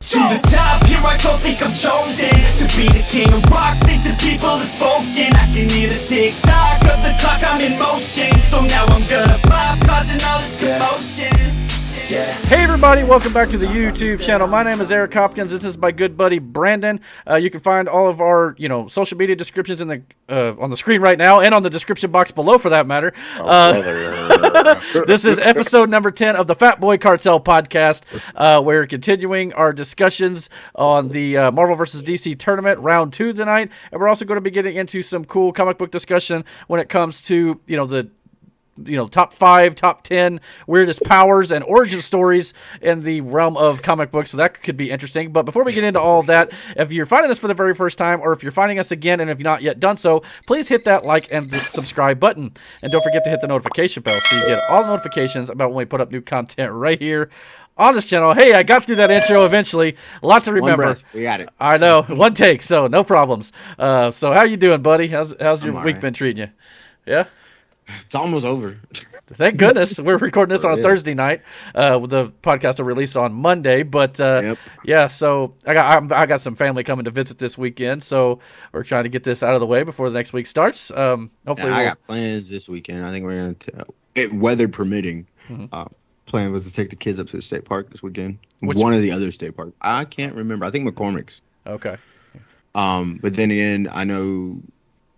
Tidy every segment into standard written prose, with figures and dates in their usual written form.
To the top, here I don't think I'm chosen to be the king of rock, think the people have spoken. I can hear the tick-tock of the clock, I'm in motion. So now I'm gonna pop, causing all this commotion. Yeah. Hey everybody, welcome back to the YouTube channel. My name is Eric Hopkins. This is my good buddy Brandon. You can find all of our, social media descriptions in the on the screen right now, and on the description box below, for that matter. This is episode number 10 of the Fat Boy Cartel podcast. We're continuing our discussions on the Marvel vs. DC tournament round 2 tonight, and we're also going to be getting into some cool comic book discussion when it comes to the top 5, top 10 weirdest powers and origin stories in the realm of comic books. So that could be interesting. But before we get into all of that, if you're finding this for the very first time, or if you're finding us again and have not yet done so, please hit that like and the subscribe button. And don't forget to hit the notification bell so you get all notifications about when we put up new content right here on this channel. Hey, I got through that intro eventually. A lot to remember. One breath. We got it. I know. One take, so no problems. So how you doing, buddy? How's your week been treating you? Yeah? It's almost over. Thank goodness. We're recording this on a Thursday night. With the podcast will release on Monday. But yeah, so I got some family coming to visit this weekend, so we're trying to get this out of the way before the next week starts. Hopefully, I got plans this weekend. I think we're gonna, weather permitting. Plan was to take the kids up to the state park this weekend. One of the other state parks. I can't remember. I think McCormick's. Okay. But then again, I know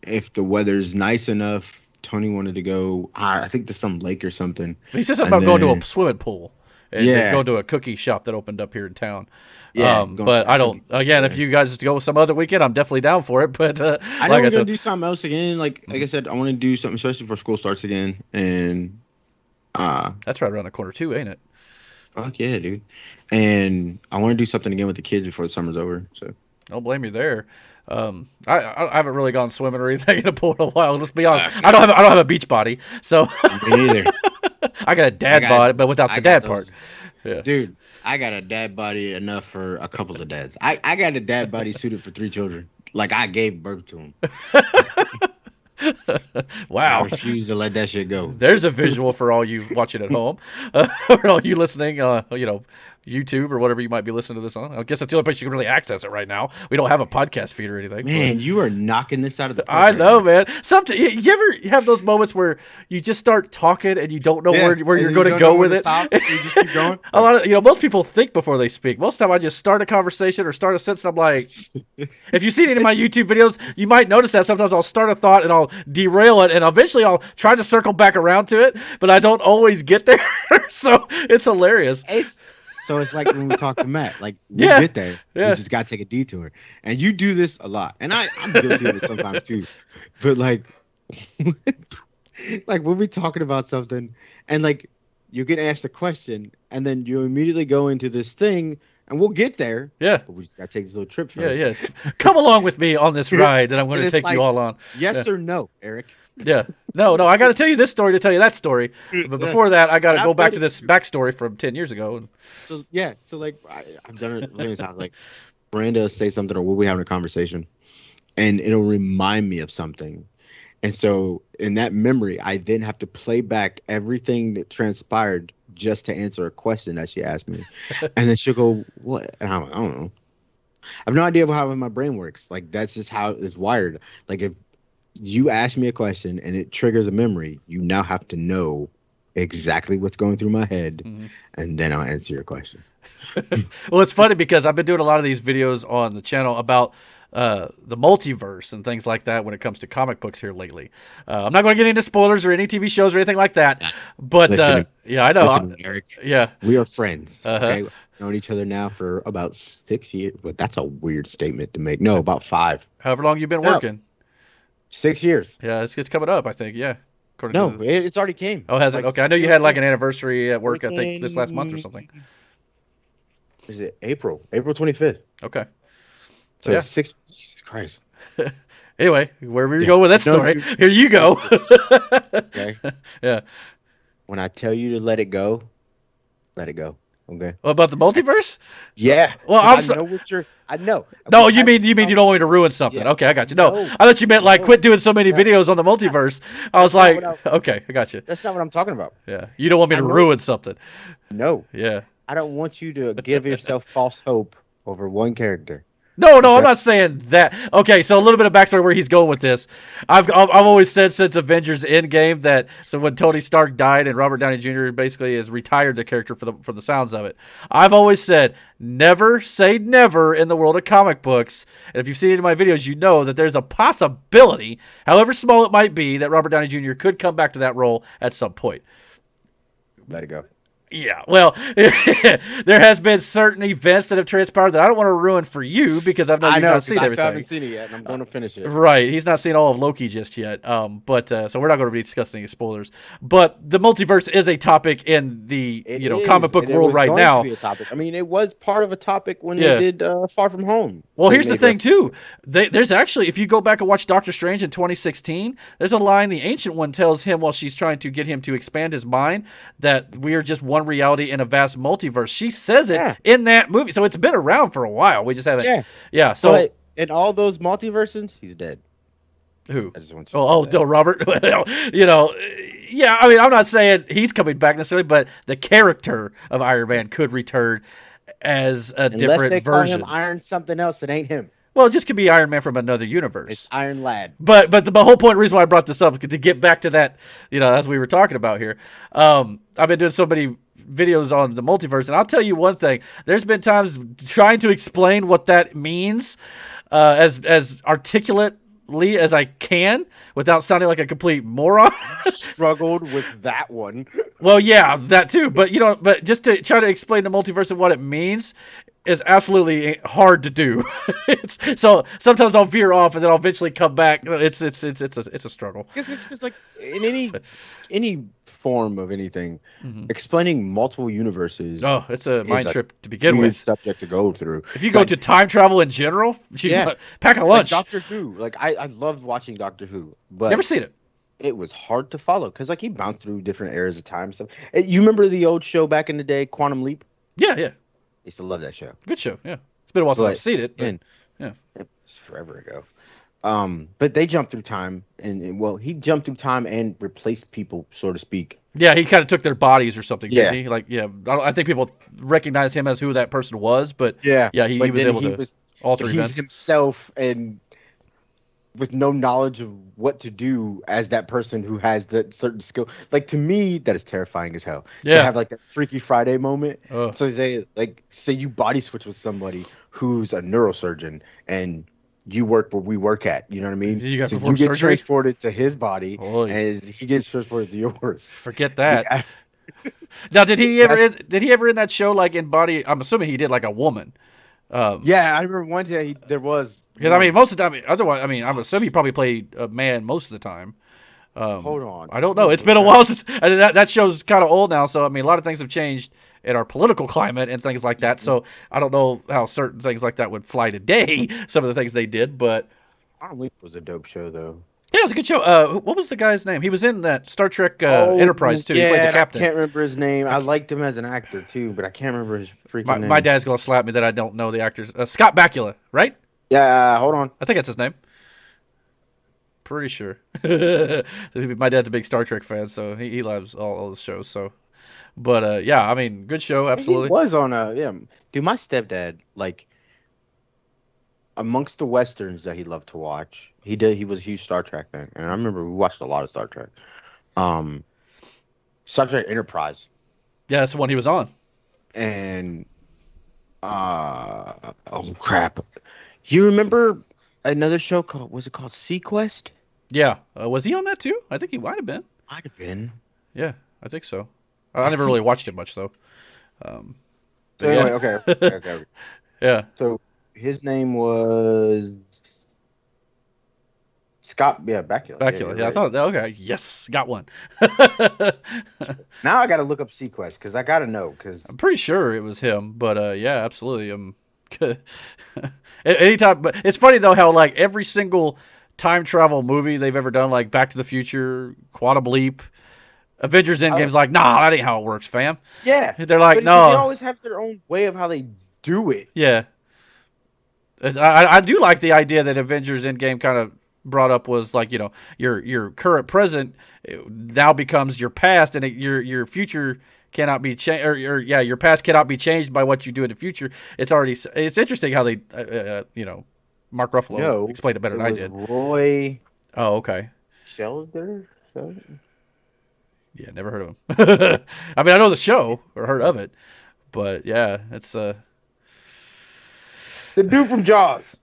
if the weather's nice enough, Tony wanted to go, I think to some lake or something. He said something about going to a swimming pool and go to a cookie shop that opened up here in town. Yeah, but I don't. Again, if you guys go some other weekend, I'm definitely down for it. But I know we're gonna do something else again. Like I said, I want to do something, especially before school starts again. And that's right around the corner too, ain't it? Fuck yeah, dude. And I want to do something again with the kids before the summer's over. So don't blame you there. I haven't really gone swimming or anything in a pool in a while. Let's be honest. I don't have a beach body, so me neither. I got a dad body, but without the dad part. Yeah. Dude, I got a dad body enough for a couple of dads. I got a dad body suited for 3 children. Like I gave birth to them. Wow. I refuse to let that shit go. There's a visual for all you watching at home, or all you listening, YouTube or whatever you might be listening to this on. I guess that's the only place you can really access it right now. We don't have a podcast feed or anything. Man, you are knocking this out of the park. I know, man. Sometimes you ever have those moments where you just start talking and you don't know where you're going to go with it. You just keep going. A lot of most people think before they speak. Most of the time, I just start a conversation or start a sentence, and I'm like, if you've seen any of my YouTube videos, you might notice that sometimes I'll start a thought and I'll derail it, and eventually I'll try to circle back around to it, but I don't always get there. So it's hilarious. So it's like when we talk to Matt, like we get there, we just gotta take a detour, and you do this a lot, and I'm guilty of it sometimes too. But like we'll be talking about something, and like you get asked a question, and then you immediately go into this thing, and we'll get there. Yeah, but we just gotta take this little trip first. Yeah. Come along with me on this ride that I'm going to take you all on. Yes or no, Eric? Yeah. No, I got to tell you this story to tell you that story. But before that, I got to go back to this backstory from 10 years ago. So like I've done it many times. Like Miranda will say something, or we'll be having a conversation, and it'll remind me of something. And so in that memory, I then have to play back everything that transpired just to answer a question that she asked me. And then she'll go, "What?" And I'm like, I don't know. I have no idea how my brain works. Like that's just how it's wired. Like if you ask me a question and it triggers a memory, you now have to know exactly what's going through my head, and then I'll answer your question. Well, it's funny because I've been doing a lot of these videos on the channel about the multiverse and things like that when it comes to comic books here lately. I'm not going to get into spoilers or any TV shows or anything like that, but yeah, I know. Listen, Eric, we are friends. Okay, we've known each other now for about 6 years, but that's a weird statement to make. No, about 5. However long you've been working. 6 years. Yeah, it's coming up, I think. Yeah. It's already came. Oh, has it? Okay, I know you had like an anniversary at work, I think, this last month or something. Is it April 25th? Okay. So 6. Jesus Christ. Anyway, wherever you go with that story, here you go. Okay. Yeah. When I tell you to let it go, let it go. Okay. What about the multiverse? Yeah. Well, I know. No, you mean you don't want me to ruin something? Yeah. Okay, I got you. No, I thought you meant like quit doing so many videos on the multiverse. I was like, okay, I got you. That's not what I'm talking about. Yeah, you don't want me to ruin something. No. Yeah. I don't want you to give yourself false hope over one character. No, Okay. I'm not saying that. Okay, so a little bit of backstory where he's going with this. I've always said since Avengers Endgame that so when Tony Stark died and Robert Downey Jr. basically has retired the character for the sounds of it. I've always said never say never in the world of comic books. And if you've seen any of my videos, you know that there's a possibility, however small it might be, that Robert Downey Jr. could come back to that role at some point. Let it go. Yeah, well, there has been certain events that have transpired that I don't want to ruin for you because I've not seen everything. I still haven't seen it yet, and I'm going to finish it. Right, he's not seen all of Loki just yet. But so we're not going to be discussing any spoilers. But the multiverse is a topic in the comic book world right now. To be a topic. I mean, it was part of a topic when they did Far From Home. Well, here's the thing too. There's actually, if you go back and watch Doctor Strange in 2016, there's a line the Ancient One tells him while she's trying to get him to expand his mind that we are just one reality in a vast multiverse. She says it in that movie, so it's been around for a while. We just haven't. Yeah. So but in all those multiverses, he's dead. Who? I just want to Robert. Yeah. I mean, I'm not saying he's coming back necessarily, but the character of Iron Man could return as a different Unless they version. call him Iron something else that ain't him. Well, it just could be Iron Man from another universe. It's Iron Lad. But the whole point, reason why I brought this up, is to get back to that, as we were talking about here. I've been doing so many videos on the multiverse, and I'll tell you one thing. There's been times trying to explain what that means as articulately as I can without sounding like a complete moron. Struggled with that one. Well, yeah, that too. But but just to try to explain the multiverse and what it means is absolutely hard to do. So sometimes I'll veer off and then I'll eventually come back. It's a struggle. Because like in any form of anything, explaining multiple universes. Oh, it's a mind trip to begin with. Subject to go through. If you go to time travel in general, pack a lunch. Like Doctor Who. Like I loved watching Doctor Who, but never seen it. It was hard to follow because he bounced through different eras of time. So you remember the old show back in the day, Quantum Leap? Yeah. I used to love that show. Good show, yeah. It's been a while since I've seen it. But, yeah. It's forever ago. But they jumped through time, and he jumped through time and replaced people, so to speak. Yeah, he kind of took their bodies or something. Yeah. Didn't he? I think people recognize him as who that person was, but he was able to alter events. He's himself, and with no knowledge of what to do as that person who has that certain skill. Like, to me, that is terrifying as hell. Yeah. To have like that Freaky Friday moment. So say you body switch with somebody who's a neurosurgeon and you work where we work at. You know what I mean? You get transported to his body as he gets transported to yours. Forget that. Yeah. Now, did he ever in that show like embody? I'm assuming he did like a woman. Yeah, I remember one day there was. Because I mean, most of the time, otherwise, I mean, I'm assuming he probably played a man most of the time. Hold on. I don't know. It's been a while since that show's kind of old now. So I mean, a lot of things have changed in our political climate and things like that. So I don't know how certain things like that would fly today. Some of the things they did, but I don't believe it was a dope show though. Yeah, it was a good show. What was the guy's name? He was in that Star Trek Enterprise too. Yeah, he played the captain. I can't remember his name. I liked him as an actor too, but I can't remember his freaking name. My dad's gonna slap me that I don't know the actors. Scott Bakula, right? Yeah, hold on. I think that's his name. Pretty sure. My dad's a big Star Trek fan, so he loves all the shows. So, but yeah, I mean, good show, absolutely. He was on dude. My stepdad, like, amongst the westerns that he loved to watch, he was a huge Star Trek fan, and I remember we watched a lot of Star Trek. Star Trek Enterprise. Yeah, that's the one he was on. And oh crap. You remember another show called Sequest? Yeah. Was he on that too? I think he might have been. Might have been. Yeah, I think so. I never really watched it much though. So anyway, okay. Yeah. So his name was Scott. Yeah, Bakula. Bakula. Yeah, right. I thought. Okay. Yes, got one. Now I got to look up Sequest because I got to know. Because I'm pretty sure it was him. But yeah, absolutely. Anytime, but it's funny though how like every single time travel movie they've ever done, like Back to the Future, Quantum Leap, Avengers Endgame's like, nah, that ain't how it works, fam. Yeah, they're like, no. They always have their own way of how they do it. Yeah, I do like the idea that Avengers Endgame kind of brought up was like, your current present now becomes your past, and your future cannot be changed, or your past cannot be changed by what you do in the future. It's interesting how they, Mark Ruffalo explained it better than I did. Roy. Oh, okay. Shelder? Yeah, never heard of him. I mean, I know the show or heard of it, but yeah, it's the dude from Jaws.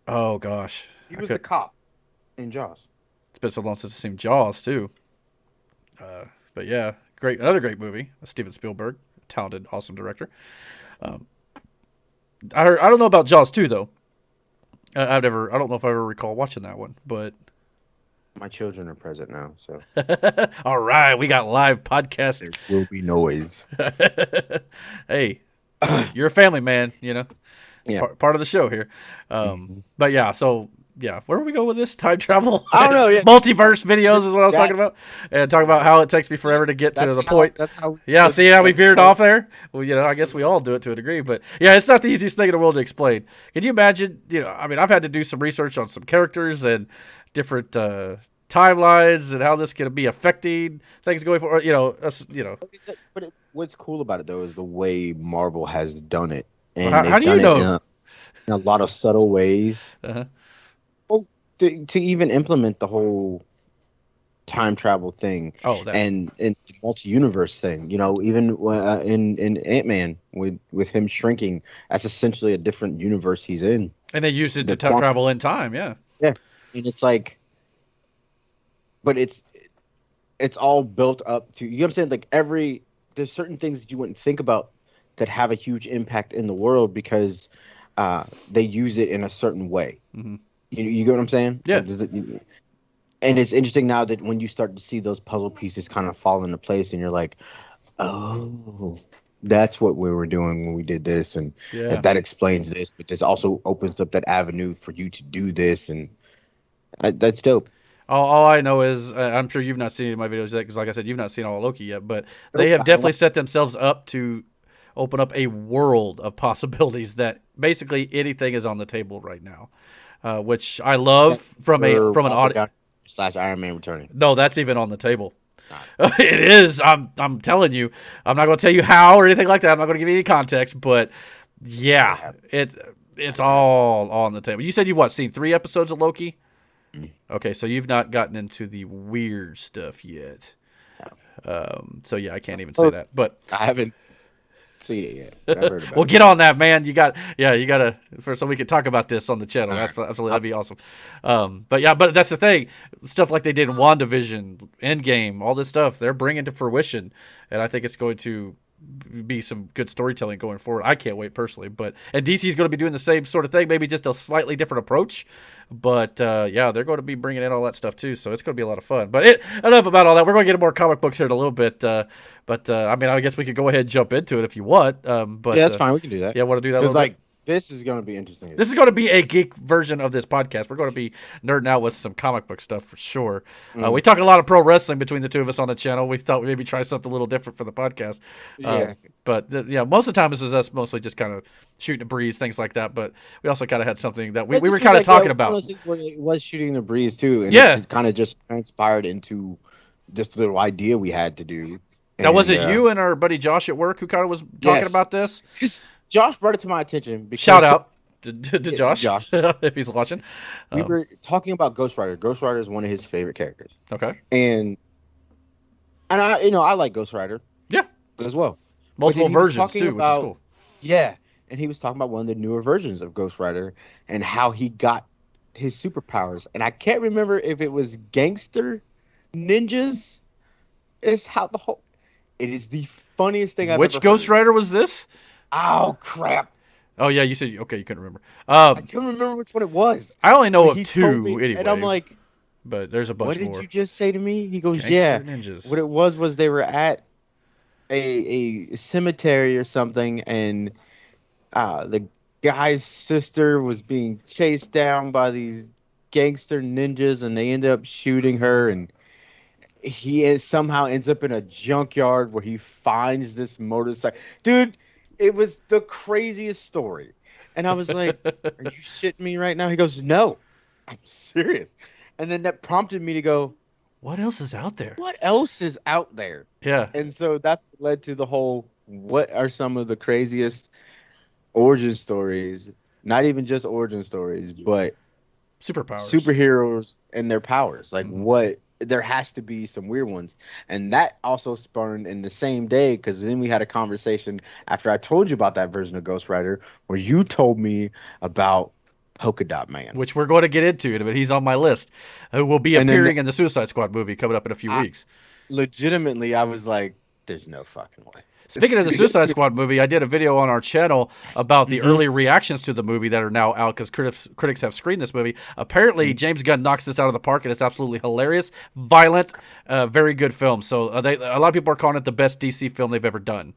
Oh gosh, He was the cop in Jaws. It's been so long since I've seen Jaws too. But yeah, another great movie. Steven Spielberg, talented, awesome director. I don't know about Jaws 2 though. I don't know if I ever recall watching that one, but my children are present now, so. All right, we got live podcast. There will be noise. Hey, you're a family man, Yeah. Part of the show here. But yeah, so yeah, where do we go with this? Time travel? I don't know. Yeah. Multiverse videos is what I was talking about. And talking about how it takes me forever to get to the point. That's how. Yeah, see how we veered off there? Well, I guess we all do it to a degree. But yeah, it's not the easiest thing in the world to explain. Can you imagine? I mean, I've had to do some research on some characters and different timelines and how this can be affecting things going forward. But what's cool about it though is the way Marvel has done it, and how do you know? In a lot of subtle ways. Uh-huh. Well, to even implement the whole time travel thing, and multi-universe thing. Even in Ant-Man with him shrinking, that's essentially a different universe he's in. And they used it to travel in time, yeah. Yeah, and it's like, but it's all built up to, you know what I'm saying? Like there's certain things that you wouldn't think about that have a huge impact in the world because they use it in a certain way. Mm-hmm. You get what I'm saying? Yeah. And it's interesting now that when you start to see those puzzle pieces kind of fall into place, and you're like, oh, that's what we were doing when we did this, and that explains this. But this also opens up that avenue for you to do this, and that's dope. All I know is, I'm sure you've not seen any of my videos yet, because like I said, you've not seen all of Loki yet, but they have definitely set themselves up to open up a world of possibilities that basically anything is on the table right now, which I love from an audience. / Iron Man returning. No, that's even on the table. It is. I'm telling you. I'm not going to tell you how or anything like that. I'm not going to give you any context, but yeah, it's all on the table. You said you've seen 3 episodes of Loki? Okay, so you've not gotten into the weird stuff yet. So yeah, I can't even say that. But I haven't seen it yet. I've heard about well, get on that, man. You gotta so we can talk about this on the channel. Absolutely, that'd be awesome. But that's the thing. Stuff like they did in WandaVision, Endgame, all this stuff, they're bringing to fruition, and I think it's going to be some good storytelling going forward. I can't wait personally, and DC is going to be doing the same sort of thing, maybe just a slightly different approach. But they're going to be bringing in all that stuff too, so it's going to be a lot of fun. But enough about all that. We're going to get into more comic books here in a little bit. I mean, I guess we could go ahead and jump into it if you want. But yeah, that's fine. We can do that. Yeah, want to do that? Because like this is going to be interesting. This is going to be a geek version of this podcast. We're going to be nerding out with some comic book stuff for sure. We talk a lot of pro wrestling between the two of us on the channel. We thought we'd maybe try something a little different for the podcast. But most of the time this is us mostly just kind of shooting a breeze, things like that. But we also kind of had something that we were kind of talking about. It was shooting the breeze too, and it kind of just transpired into this little idea we had to do. Now, was it you and our buddy Josh at work who kind of was talking about this? Josh brought it to my attention. Because shout out to Josh, if he's watching. We were talking about Ghost Rider. Ghost Rider is one of his favorite characters. Okay. And I like Ghost Rider. Yeah. As well. Multiple versions too, which is cool. Yeah. And he was talking about one of the newer versions of Ghost Rider and how he got his superpowers. And I can't remember if it was gangster ninjas. It is the funniest thing I've ever heard. Which Ghost Rider was this? Oh, crap. Oh, yeah, you said, okay, you couldn't remember. I couldn't remember which one it was. I only know of 2 anyway. And I'm like, but there's a bunch more. What did you just say to me? He goes, Gangster ninjas. What it was they were at a cemetery or something, and the guy's sister was being chased down by these gangster ninjas, and they ended up shooting her, and he somehow ends up in a junkyard where he finds this motorcycle. Dude, it was the craziest story. And I was like, are you shitting me right now? He goes, no, I'm serious. And then that prompted me to go, What else is out there? What else is out there? Yeah. And so that's led to the whole, what are some of the craziest origin stories? Not even just origin stories, but Superpowers. superheroes and their powers. Like, what? There has to be some weird ones. And that also spawned in the same day, because then we had a conversation after I told you about that version of Ghost Rider, where you told me about Polka Dot Man. Which we're going to get into, but he's on my list. Who will be appearing in the Suicide Squad movie coming up in a few weeks. Legitimately, I was like, there's no fucking way. Speaking of the Suicide Squad movie, I did a video on our channel about the early reactions to the movie that are now out because critics have screened this movie. Apparently, James Gunn knocks this out of the park, and it's absolutely hilarious, violent, very good film. So a lot of people are calling it the best DC film they've ever done.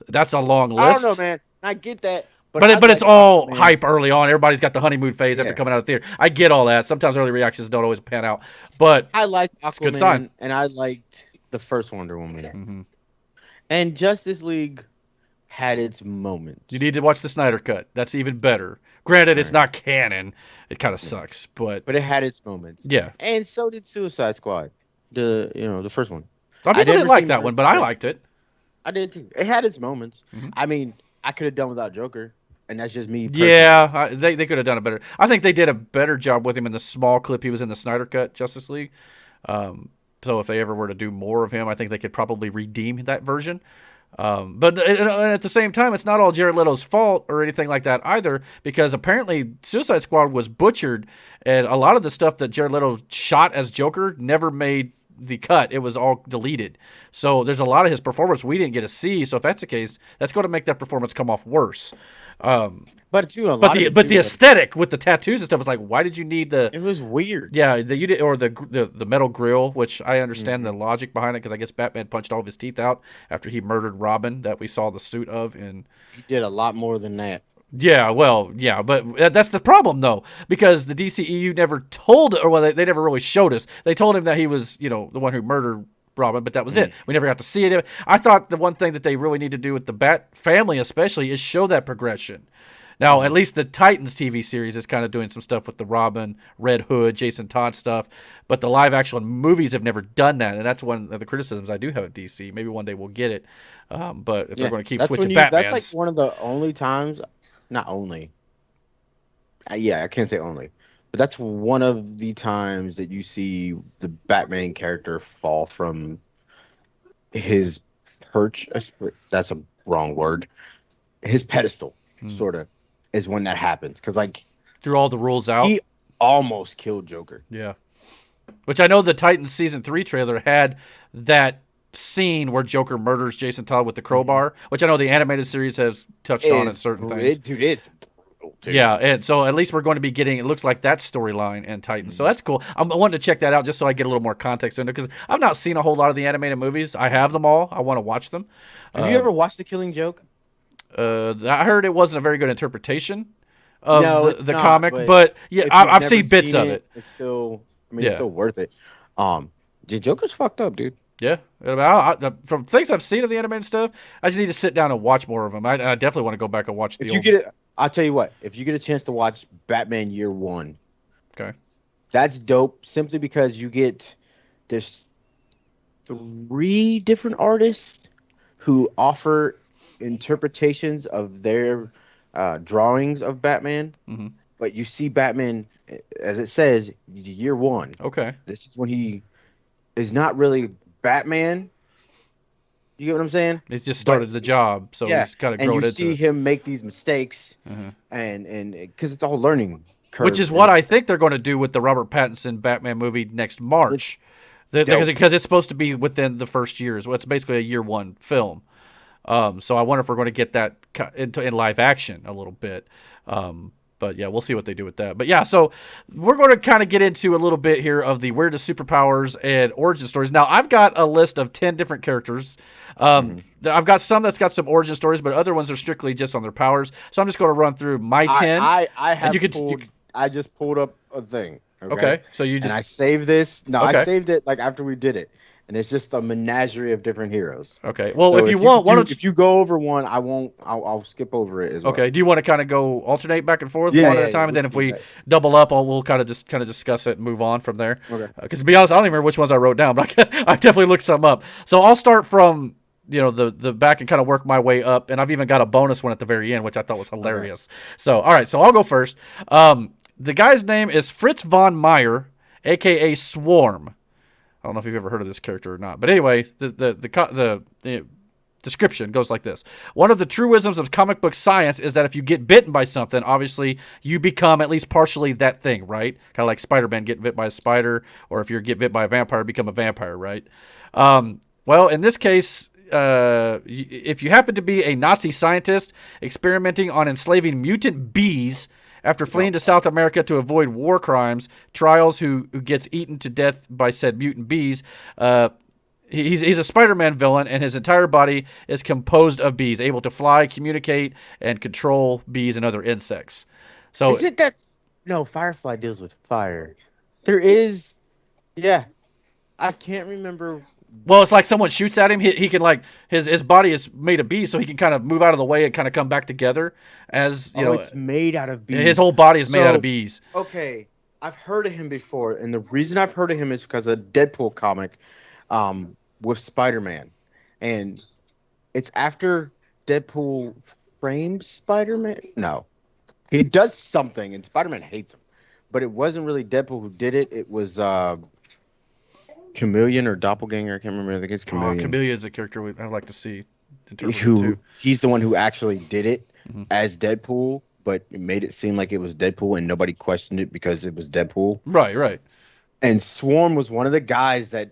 That's a long list. I don't know, man. I get that. But it's all hype early on. Everybody's got the honeymoon phase after coming out of theater. I get all that. Sometimes early reactions don't always pan out. But I liked Aquaman, it's a good sign. And I liked the first Wonder Woman. And Justice League had its moments. You need to watch the Snyder Cut. That's even better. Granted, it's not canon. It kind of sucks, but it had its moments. Yeah. And so did Suicide Squad. The first one. Some people didn't like that one, but I liked it. I did too. It had its moments. I mean, I could have done without Joker. And that's just me. Yeah, they could have done it better. I think they did a better job with him in the small clip he was in the Snyder Cut Justice League. So if they ever were to do more of him, I think they could probably redeem that version. But at the same time, it's not all Jared Leto's fault or anything like that either, because apparently Suicide Squad was butchered, and a lot of the stuff that Jared Leto shot as Joker never made the cut. It was all deleted. So there's a lot of his performance we didn't get to see. So if that's the case, that's going to make that performance come off worse. But the aesthetic with the tattoos and stuff was like, why did you need the? It was weird. Yeah, the metal grill, which I understand the logic behind it, because I guess Batman punched all of his teeth out after he murdered Robin, that we saw the suit of, and he did a lot more than that. Yeah, well, yeah, but that's the problem though, because the DCEU never told, or well, they never really showed us. They told him that he was, the one who murdered Robin, but that was it. We never got to see it. I thought the one thing that they really need to do with the Bat family especially is show that progression. Now, at least the Titans TV series is kind of doing some stuff with the Robin, Red Hood, Jason Todd stuff, but the live action movies have never done that, and that's one of the criticisms I do have of DC. Maybe one day we'll get it, but if they're going to keep switching Batmans. That's like one of the only times, not only, I can't say only, but that's one of the times that you see the Batman character fall from his perch. That's a wrong word. His pedestal, sort of, is when that happens. Because, like, threw all the rules out. He almost killed Joker. Yeah. Which I know the Titans Season 3 trailer had that scene where Joker murders Jason Todd with the crowbar, which I know the animated series has touched on in certain things. Dude, it's brutal, too. Yeah, and so at least we're going to be getting, it looks like that storyline in Titans. So that's cool. I wanted to check that out just so I get a little more context into it, because I've not seen a whole lot of the animated movies. I have them all. I want to watch them. Have you ever watched The Killing Joke? I heard it wasn't a very good interpretation of the not, comic, but yeah, I've seen bits of it. It's still, it's still worth it. The Joker's fucked up, dude. Yeah, from things I've seen of the animated stuff, I just need to sit down and watch more of them. I definitely want to go back and watch the I'll tell you what, if you get a chance to watch Batman Year One, okay, that's dope. Simply because there's 3 different artists who offer interpretations of their drawings of Batman, but you see Batman, as it says, Year One. Okay, this is when he is not really Batman. You get what I'm saying? He's just started the job, so he's kind of grown into it. And you see him make these mistakes, and because it's a whole learning curve. Which is what I think they're going to do with the Robert Pattinson Batman movie next March, because it's supposed to be within the first year. So it's basically a Year One film. So I wonder if we're going to get that in live action a little bit. But yeah, we'll see what they do with that. But yeah, so we're going to kind of get into a little bit here of the weirdest superpowers and origin stories. Now, I've got a list of 10 different characters. I've got some that's got some origin stories, but other ones are strictly just on their powers. So I'm just going to run through my 10. I just pulled up a thing. Okay, so you just... And I saved this. No, okay. I saved it like after we did it. and it's just a menagerie of different heroes. Okay. Well, So if you want, why don't you? if you go over one, I won't. I'll skip over it as well. Okay. Do you want to kind of go alternate back and forth Yeah, one at yeah, a time, yeah, and then we if can we do that. double up, we'll kind of discuss it and move on from there. Okay. Because to be honest, I don't even remember which ones I wrote down, but I definitely looked some up. So I'll start from the back and kind of work my way up, and I've even got a bonus one at the very end, which I thought was hilarious. Okay. So all right, so I'll go first. The guy's name is Fritz von Meyer, aka Swarm. I don't know if you've ever heard of this character or not, but anyway, the description goes like this. One of the truisms of comic book science is that if you get bitten by something, obviously you become at least partially that thing, right? Kind of like Spider-Man getting bit by a spider, or if you get bit by a vampire, become a vampire, right? Well, in this case, if you happen to be a Nazi scientist experimenting on enslaving mutant bees after fleeing to South America to avoid war crimes, trials who gets eaten to death by said mutant bees, he's a Spider-Man villain, and his entire body is composed of bees, able to fly, communicate, and control bees and other insects. So is it that? No, Firefly deals with fire. There is, yeah. I can't remember. Well, it's like someone shoots at him. He can like his body is made of bees, so he can kind of move out of the way and kind of come back together. As you know, it's made out of bees. His whole body is made out of bees. Okay, I've heard of him before, and the reason I've heard of him is because of a Deadpool comic, with Spider-Man, and it's after Deadpool frames Spider-Man. No, he does something, and Spider-Man hates him, but it wasn't really Deadpool who did it. It was Chameleon or Doppelganger. I can't remember. I think it's Chameleon. Chameleon is a character I'd like to see. He's the one who actually did it as Deadpool, but it made it seem like it was Deadpool, and nobody questioned it because it was Deadpool. Right. And Swarm was one of the guys that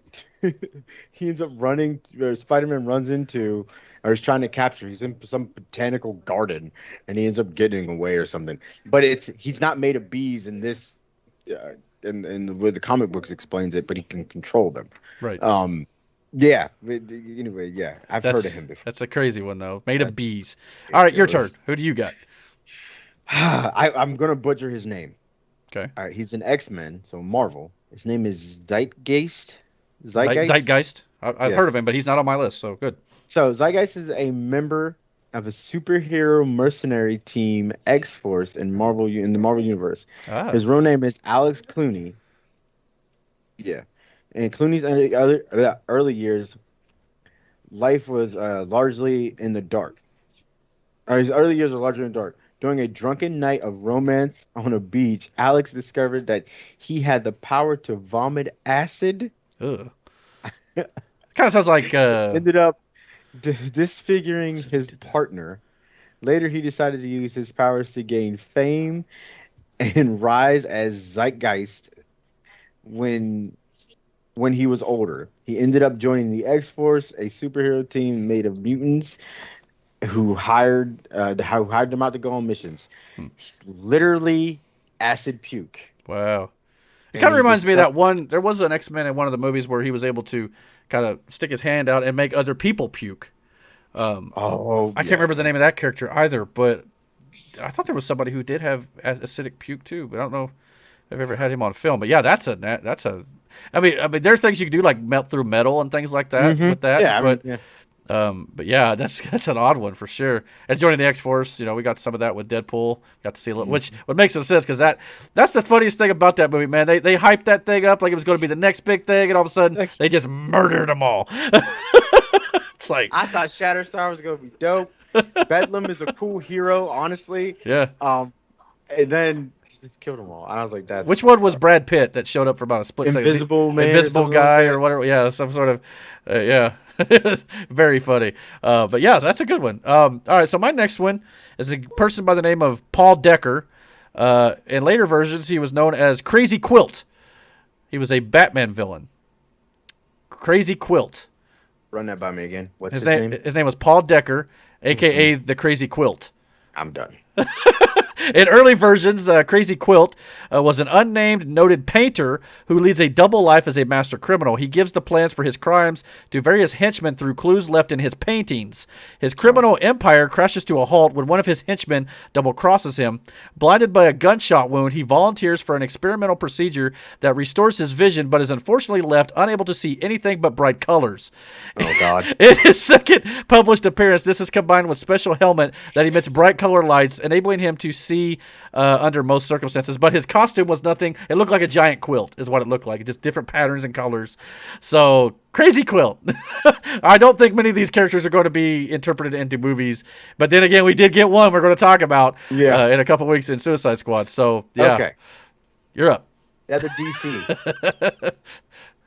he ends up running, or Spider-Man runs into, or is trying to capture. He's in some botanical garden, and he ends up getting away or something. But he's not made of bees in this. And where the comic books explains it, but he can control them. Right. Yeah. Anyway, yeah. I've heard of him before. That's a crazy one, though. Made of bees. All right, your turn. Who do you got? I'm going to butcher his name. Okay. All right. He's an X-Men, so Marvel. His name is Zeitgeist. Zeitgeist. I've heard of him, but he's not on my list, so good. So Zeitgeist is a member of a superhero mercenary team, X-Force, in the Marvel Universe. His real name is Alex Clooney. Yeah. And Clooney's early years, life was largely in the dark. His early years were largely in the dark. During a drunken night of romance on a beach, Alex discovered that he had the power to vomit acid. Ugh. Kind of sounds like... Ended up disfiguring his partner. Later, he decided to use his powers to gain fame and rise as Zeitgeist when he was older. He ended up joining the X-Force, a superhero team made of mutants who hired them out to go on missions. Literally acid puke. Wow. It kind of reminds me of that one. There was an X-Men in one of the movies where he was able to kind of stick his hand out and make other people puke. I can't remember the name of that character either, but I thought there was somebody who did have acidic puke too, but I don't know if I've ever had him on film. But yeah, I mean, there's things you can do like melt through metal and things like that with that. Yeah, but yeah, that's an odd one for sure. And joining the X-Force, we got some of that with Deadpool. Got to see a little, which would make some sense because that's the funniest thing about that movie, man. They hyped that thing up like it was going to be the next big thing, and all of a sudden they just murdered them all. It's like I thought Shatterstar was going to be dope. Bedlam is a cool hero, honestly. Yeah. And then just killed them all. And I was like, that's... Which one was Brad Pitt that showed up for about a split second? Invisible guy or whatever. Yeah, some sort of... yeah. Very funny. But yeah, that's a good one. All right, so my next one is a person by the name of Paul Decker. In later versions, he was known as Crazy Quilt. He was a Batman villain. Crazy Quilt. Run that by me again. What's his name? His name was Paul Decker, a.k.a. the Crazy Quilt. I'm done. In early versions, Crazy Quilt was an unnamed noted painter who leads a double life as a master criminal. He gives the plans for his crimes to various henchmen through clues left in his paintings. His criminal empire crashes to a halt when one of his henchmen double-crosses him. Blinded by a gunshot wound, he volunteers for an experimental procedure that restores his vision, but is unfortunately left unable to see anything but bright colors. Oh, God. In his second published appearance, this is combined with special helmet that emits bright color lights, enabling him to see under most circumstances. But his costume was nothing. It looked like a giant quilt is what it looked like. Just different patterns and colors. So, Crazy Quilt. I don't think many of these characters are going to be interpreted into movies. But then again, we did get one we're going to talk about in a couple weeks in Suicide Squad. So, yeah. Okay. You're up. Another DC.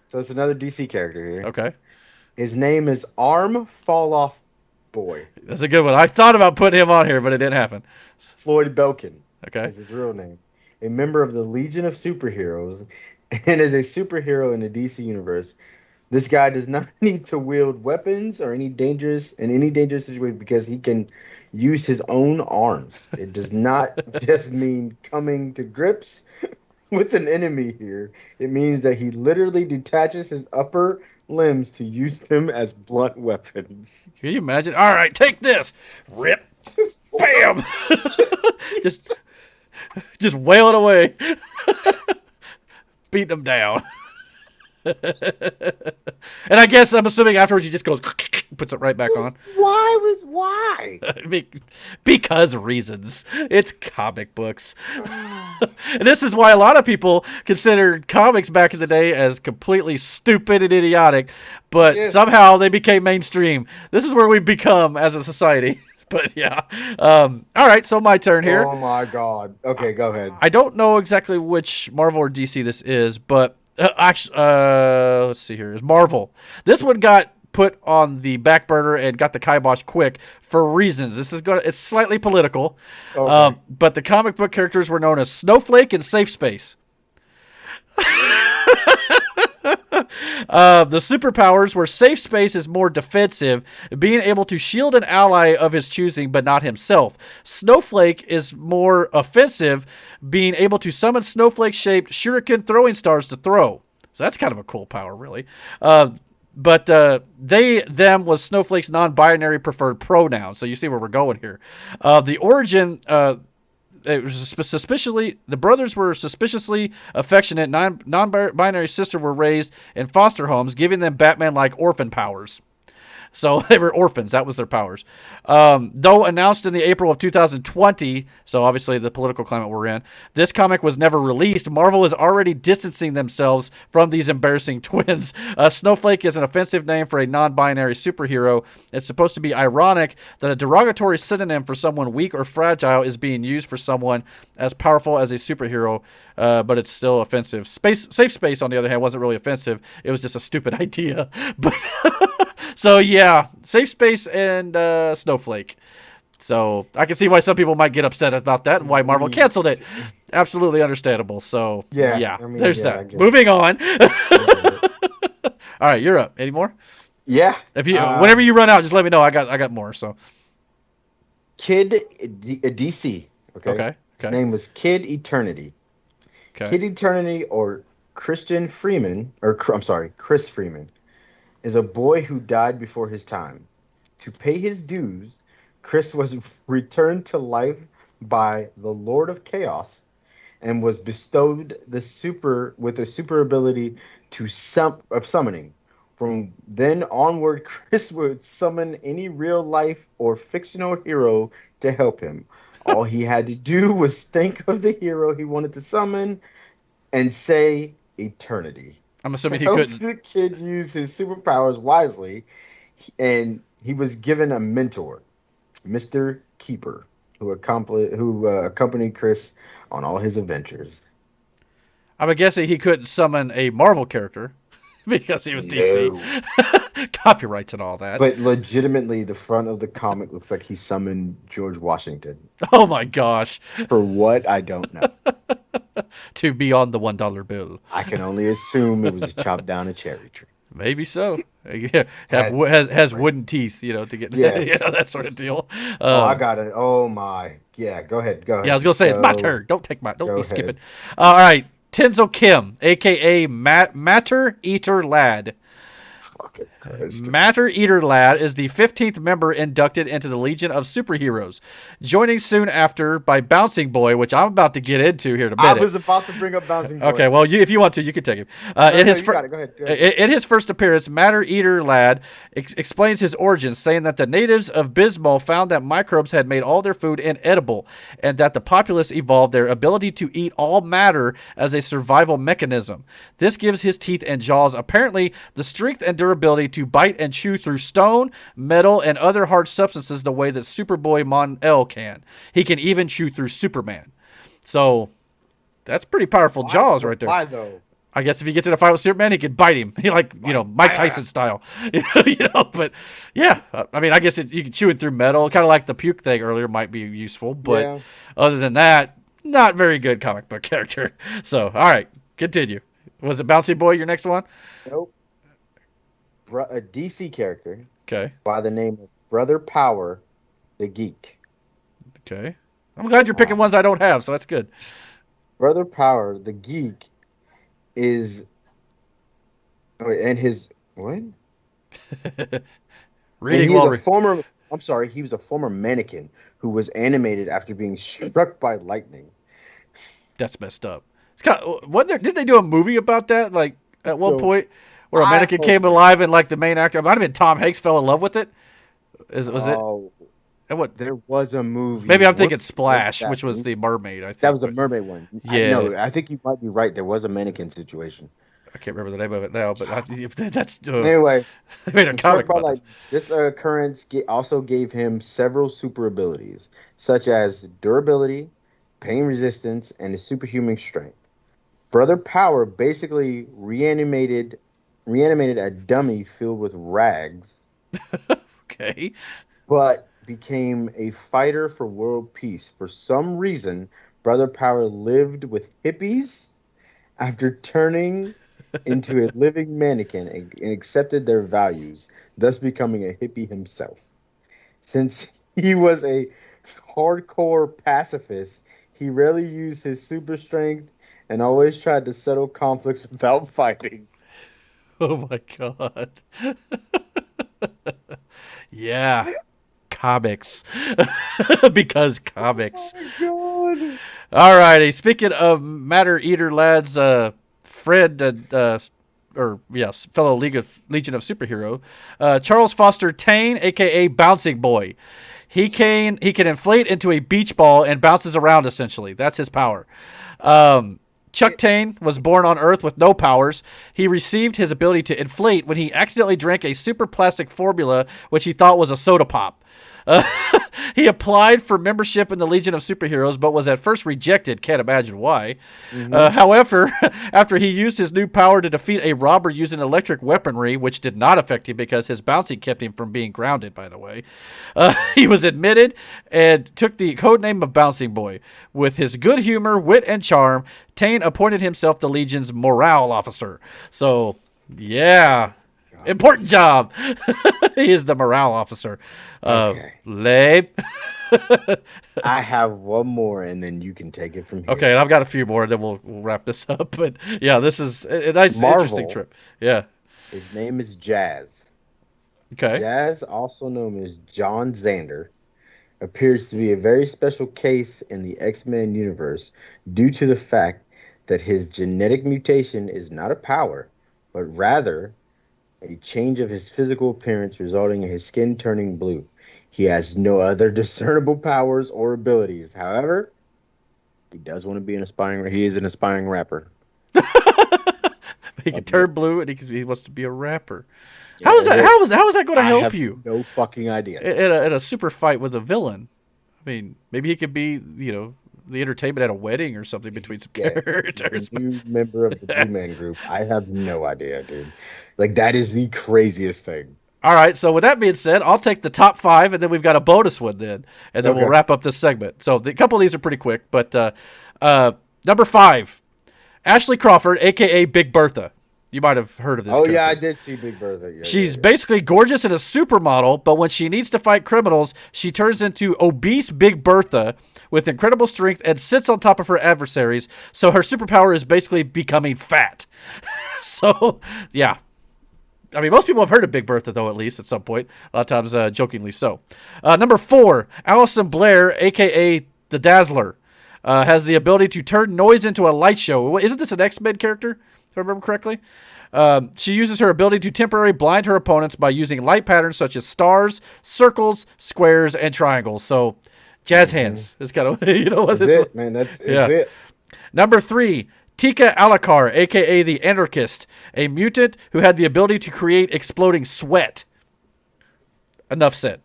So it's another DC character here. Okay. His name is Arm Fall Off Boy. That's a good one. I thought about putting him on here, but it didn't happen. Floyd Belkin. Okay. Is his real name. A member of the Legion of Superheroes and is a superhero in the DC universe. This guy does not need to wield weapons or any dangerous situation because he can use his own arms. It does not just mean coming to grips with an enemy here. It means that he literally detaches his upper limbs to use them as blunt weapons. Can you imagine? All right, take this. Rip. Bam. just wail it away. Beat them down. And I guess I'm assuming afterwards he just goes, puts it right back on. Why? Because reasons. It's comic books. And this is why a lot of people considered comics back in the day as completely stupid and idiotic, but somehow they became mainstream. This is where we've become as a society. But yeah. All right, so my turn here. Oh my God. Okay, go ahead. I don't know exactly which Marvel or DC this is, but actually, let's see here. It's Marvel. This one got put on the back burner and got the kibosh quick for reasons. It's slightly political, Okay. but the comic book characters were known as Snowflake and Safe Space. The superpowers were Safe Space is more defensive, being able to shield an ally of his choosing but not himself. Snowflake is more offensive, being able to summon snowflake-shaped shuriken throwing stars to throw. So that's kind of a cool power, really. But them was Snowflake's non-binary preferred pronoun. So you see where we're going here. The origin... it was the brothers were suspiciously affectionate. Non-binary sisters were raised in foster homes, giving them Batman-like orphan powers. So they were orphans. That was their powers. Though announced in the April of 2020, so obviously the political climate we're in, this comic was never released. Marvel is already distancing themselves from these embarrassing twins. Snowflake is an offensive name for a non-binary superhero. It's supposed to be ironic that a derogatory synonym for someone weak or fragile is being used for someone as powerful as a superhero, but it's still offensive. Safe Space, on the other hand, wasn't really offensive. It was just a stupid idea. But... So, yeah, Safe Space and Snowflake. So, I can see why some people might get upset about that and why Marvel canceled it. Absolutely understandable. So, yeah, I mean, there's that. Moving on. All right, you're up. Any more? Yeah. If you, whenever you run out, just let me know. I got more. So, Kid DC. Okay. His name was Kid Eternity. Okay. Kid Eternity, or Chris Freeman, is a boy who died before his time. To pay his dues, Chris was returned to life by the Lord of Chaos and was bestowed with a super ability of summoning. From then onward, Chris would summon any real life or fictional hero to help him. All he had to do was think of the hero he wanted to summon and say Eternity. I'm assuming he couldn't. The kid used his superpowers wisely, and he was given a mentor, Mr. Keeper, who accompanied Chris on all his adventures. I'm guessing he couldn't summon a Marvel character because he was DC. Copyrights and all that. But legitimately, the front of the comic looks like he summoned George Washington. Oh my gosh. For what? I don't know. To be on the $1 bill. I can only assume it was chopped down a cherry tree. Maybe so. Yeah, That's has wooden teeth, to get Yes. that sort of deal. I got it. Oh my. Yeah, go ahead. Yeah, I was gonna say it's my turn. Don't Go be skipping. ahead. All right, Tenzo Kim, aka Matter Eater Lad. Fucking Christ. Matter Eater Lad is the 15th member inducted into the Legion of Superheroes, joining soon after by Bouncing Boy, which I'm about to get into here in a minute. I was about to bring up Bouncing Boy. Okay, well, if you want to, you can take him. You got it. Go ahead. In his first appearance, Matter Eater Lad explains his origins, saying that the natives of Bismol found that microbes had made all their food inedible, and that the populace evolved their ability to eat all matter as a survival mechanism. This gives his teeth and jaws apparently the strength and durability to bite and chew through stone, metal, and other hard substances the way that Superboy Mon-El can. He can even chew through Superman. So that's pretty powerful jaws right there. Why though? I guess if he gets in a fight with Superman, he could bite him. Mike Tyson style. But yeah, I mean, I guess you can chew it through metal. Kind of like the puke thing earlier might be useful. But other than that, not very good comic book character. So, all right, continue. Was it Bouncy Boy your next one? Nope. A DC character. Okay. By the name of Brother Power, the Geek. Okay. I'm glad you're picking ones I don't have, so that's good. Brother Power, the Geek, is... and his... What? Reading he was a former mannequin who was animated after being struck by lightning. That's messed up. It's kind of, did they do a movie about that? Like, at one point, where a mannequin came alive and, like, the main actor... It might have been Tom Hanks fell in love with it? Was it? And what? There was a movie. Maybe I'm thinking Splash, which was the mermaid. I think that was a mermaid one. Yeah. I think you might be right. There was a mannequin situation. I can't remember the name of it now, but that's anyway. They made a comic about this occurrence also gave him several super abilities, such as durability, pain resistance, and his superhuman strength. Brother Power basically reanimated a dummy filled with rags. Okay. But became a fighter for world peace. For some reason, Brother Power lived with hippies after turning into a living mannequin and accepted their values, thus becoming a hippie himself. Since he was a hardcore pacifist, he rarely used his super strength and always tried to settle conflicts without fighting. Oh my god. Yeah. Comics. Because comics. Oh my god. Alrighty. Speaking of Matter Eater Lad's friend fellow Legion of Superhero, Charles Foster Tane, aka Bouncing Boy. He can inflate into a beach ball and bounces around essentially. That's his power. Chuck Tane was born on Earth with no powers. He received his ability to inflate when he accidentally drank a super plastic formula, which he thought was a soda pop. He applied for membership in the Legion of Superheroes, but was at first rejected. Can't imagine why. Mm-hmm. However, after he used his new power to defeat a robber using electric weaponry, which did not affect him because his bouncing kept him from being grounded, by the way, he was admitted and took the codename of Bouncing Boy. With his good humor, wit, and charm, Tane appointed himself the Legion's morale officer. So, yeah. Important job. He is the morale officer. Okay. Labe. I have one more, and then you can take it from here. Okay, and I've got a few more, then we'll wrap this up. But yeah, this is a nice, interesting trip. Yeah. His name is Jazz. Okay. Jazz, also known as John Xander, appears to be a very special case in the X-Men universe due to the fact that his genetic mutation is not a power, but rather a change of his physical appearance resulting in his skin turning blue. He has no other discernible powers or abilities. However, he does want to be he is an aspiring rapper. He can turn blue and he wants to be a rapper. Yeah, how is that going to help you? No fucking idea. In a super fight with a villain. I mean, maybe he could be, the entertainment at a wedding or something between some characters. A new member of the Blue Man Group. I have no idea, dude. Like, that is the craziest thing. All right, so with that being said, I'll take the top 5, and then we've got a bonus one then, and then we'll wrap up this segment. So a couple of these are pretty quick, but number 5, Ashley Crawford, a.k.a. Big Bertha. You might have heard of this. Oh character. yeah, I did see Big Bertha. Yeah, She's basically gorgeous and a supermodel, but when she needs to fight criminals, she turns into obese Big Bertha with incredible strength and sits on top of her adversaries. So her superpower is basically becoming fat. So, yeah. I mean, most people have heard of Big Bertha, though, at least at some point. A lot of times, jokingly so. Number 4, Allison Blair, a.k.a. the Dazzler, has the ability to turn noise into a light show. Isn't this an X-Men character, if I remember correctly? She uses her ability to temporarily blind her opponents by using light patterns such as stars, circles, squares, and triangles. So, jazz hands is kind of, you know what that's this it, man. That's it. Number 3, Tika Alakar, a.k.a. the Anarchist, a mutant who had the ability to create exploding sweat. Enough said.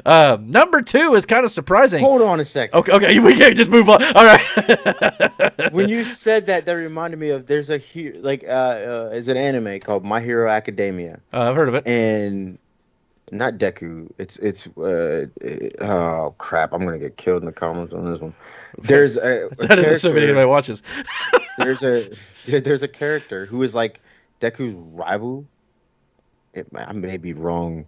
Number 2 is kind of surprising. Hold on a second. Okay, we can't just move on. All right. When you said that, that reminded me of there's a is an anime called My Hero Academia. I've heard of it. And not Deku. It's oh crap! I'm gonna get killed in the comments on this one. There's a that is assuming anybody watches. there's a character who is like Deku's rival. I may be wrong.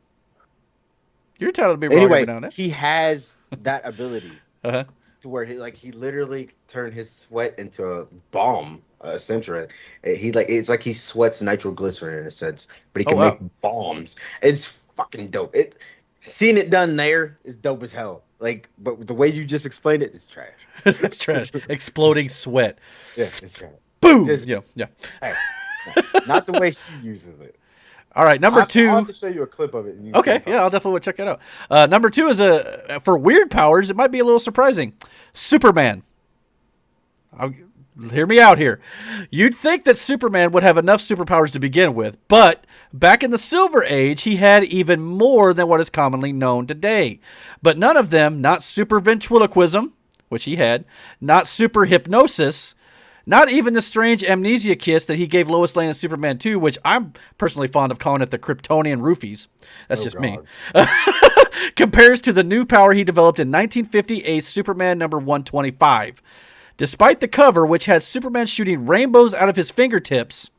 You're entitled to be wrong every now and then. He has that ability Uh-huh. to where he literally turned his sweat into a bomb. Essentially, it's like he sweats nitroglycerin in a sense, but he can make bombs. It's fucking dope. Seeing it done there is dope as hell. Like, but the way you just explained it is trash. It's trash. Exploding sweat. Yeah, it's trash. Boom. Just, yeah. Hey, no, not the way he uses it. All right, number 2. I'll have to show you a clip of it. And Okay, yeah, I'll definitely check it out. Number 2 is for weird powers. It might be a little surprising. Superman. Hear me out here. You'd think that Superman would have enough superpowers to begin with, but back in the Silver Age, he had even more than what is commonly known today. But none of them, not super ventriloquism, which he had, not super hypnosis, not even the strange amnesia kiss that he gave Lois Lane in Superman 2, which I'm personally fond of calling it the Kryptonian roofies. That's just me. Compares to the new power he developed in 1958 Superman number 125. Despite the cover, which has Superman shooting rainbows out of his fingertips,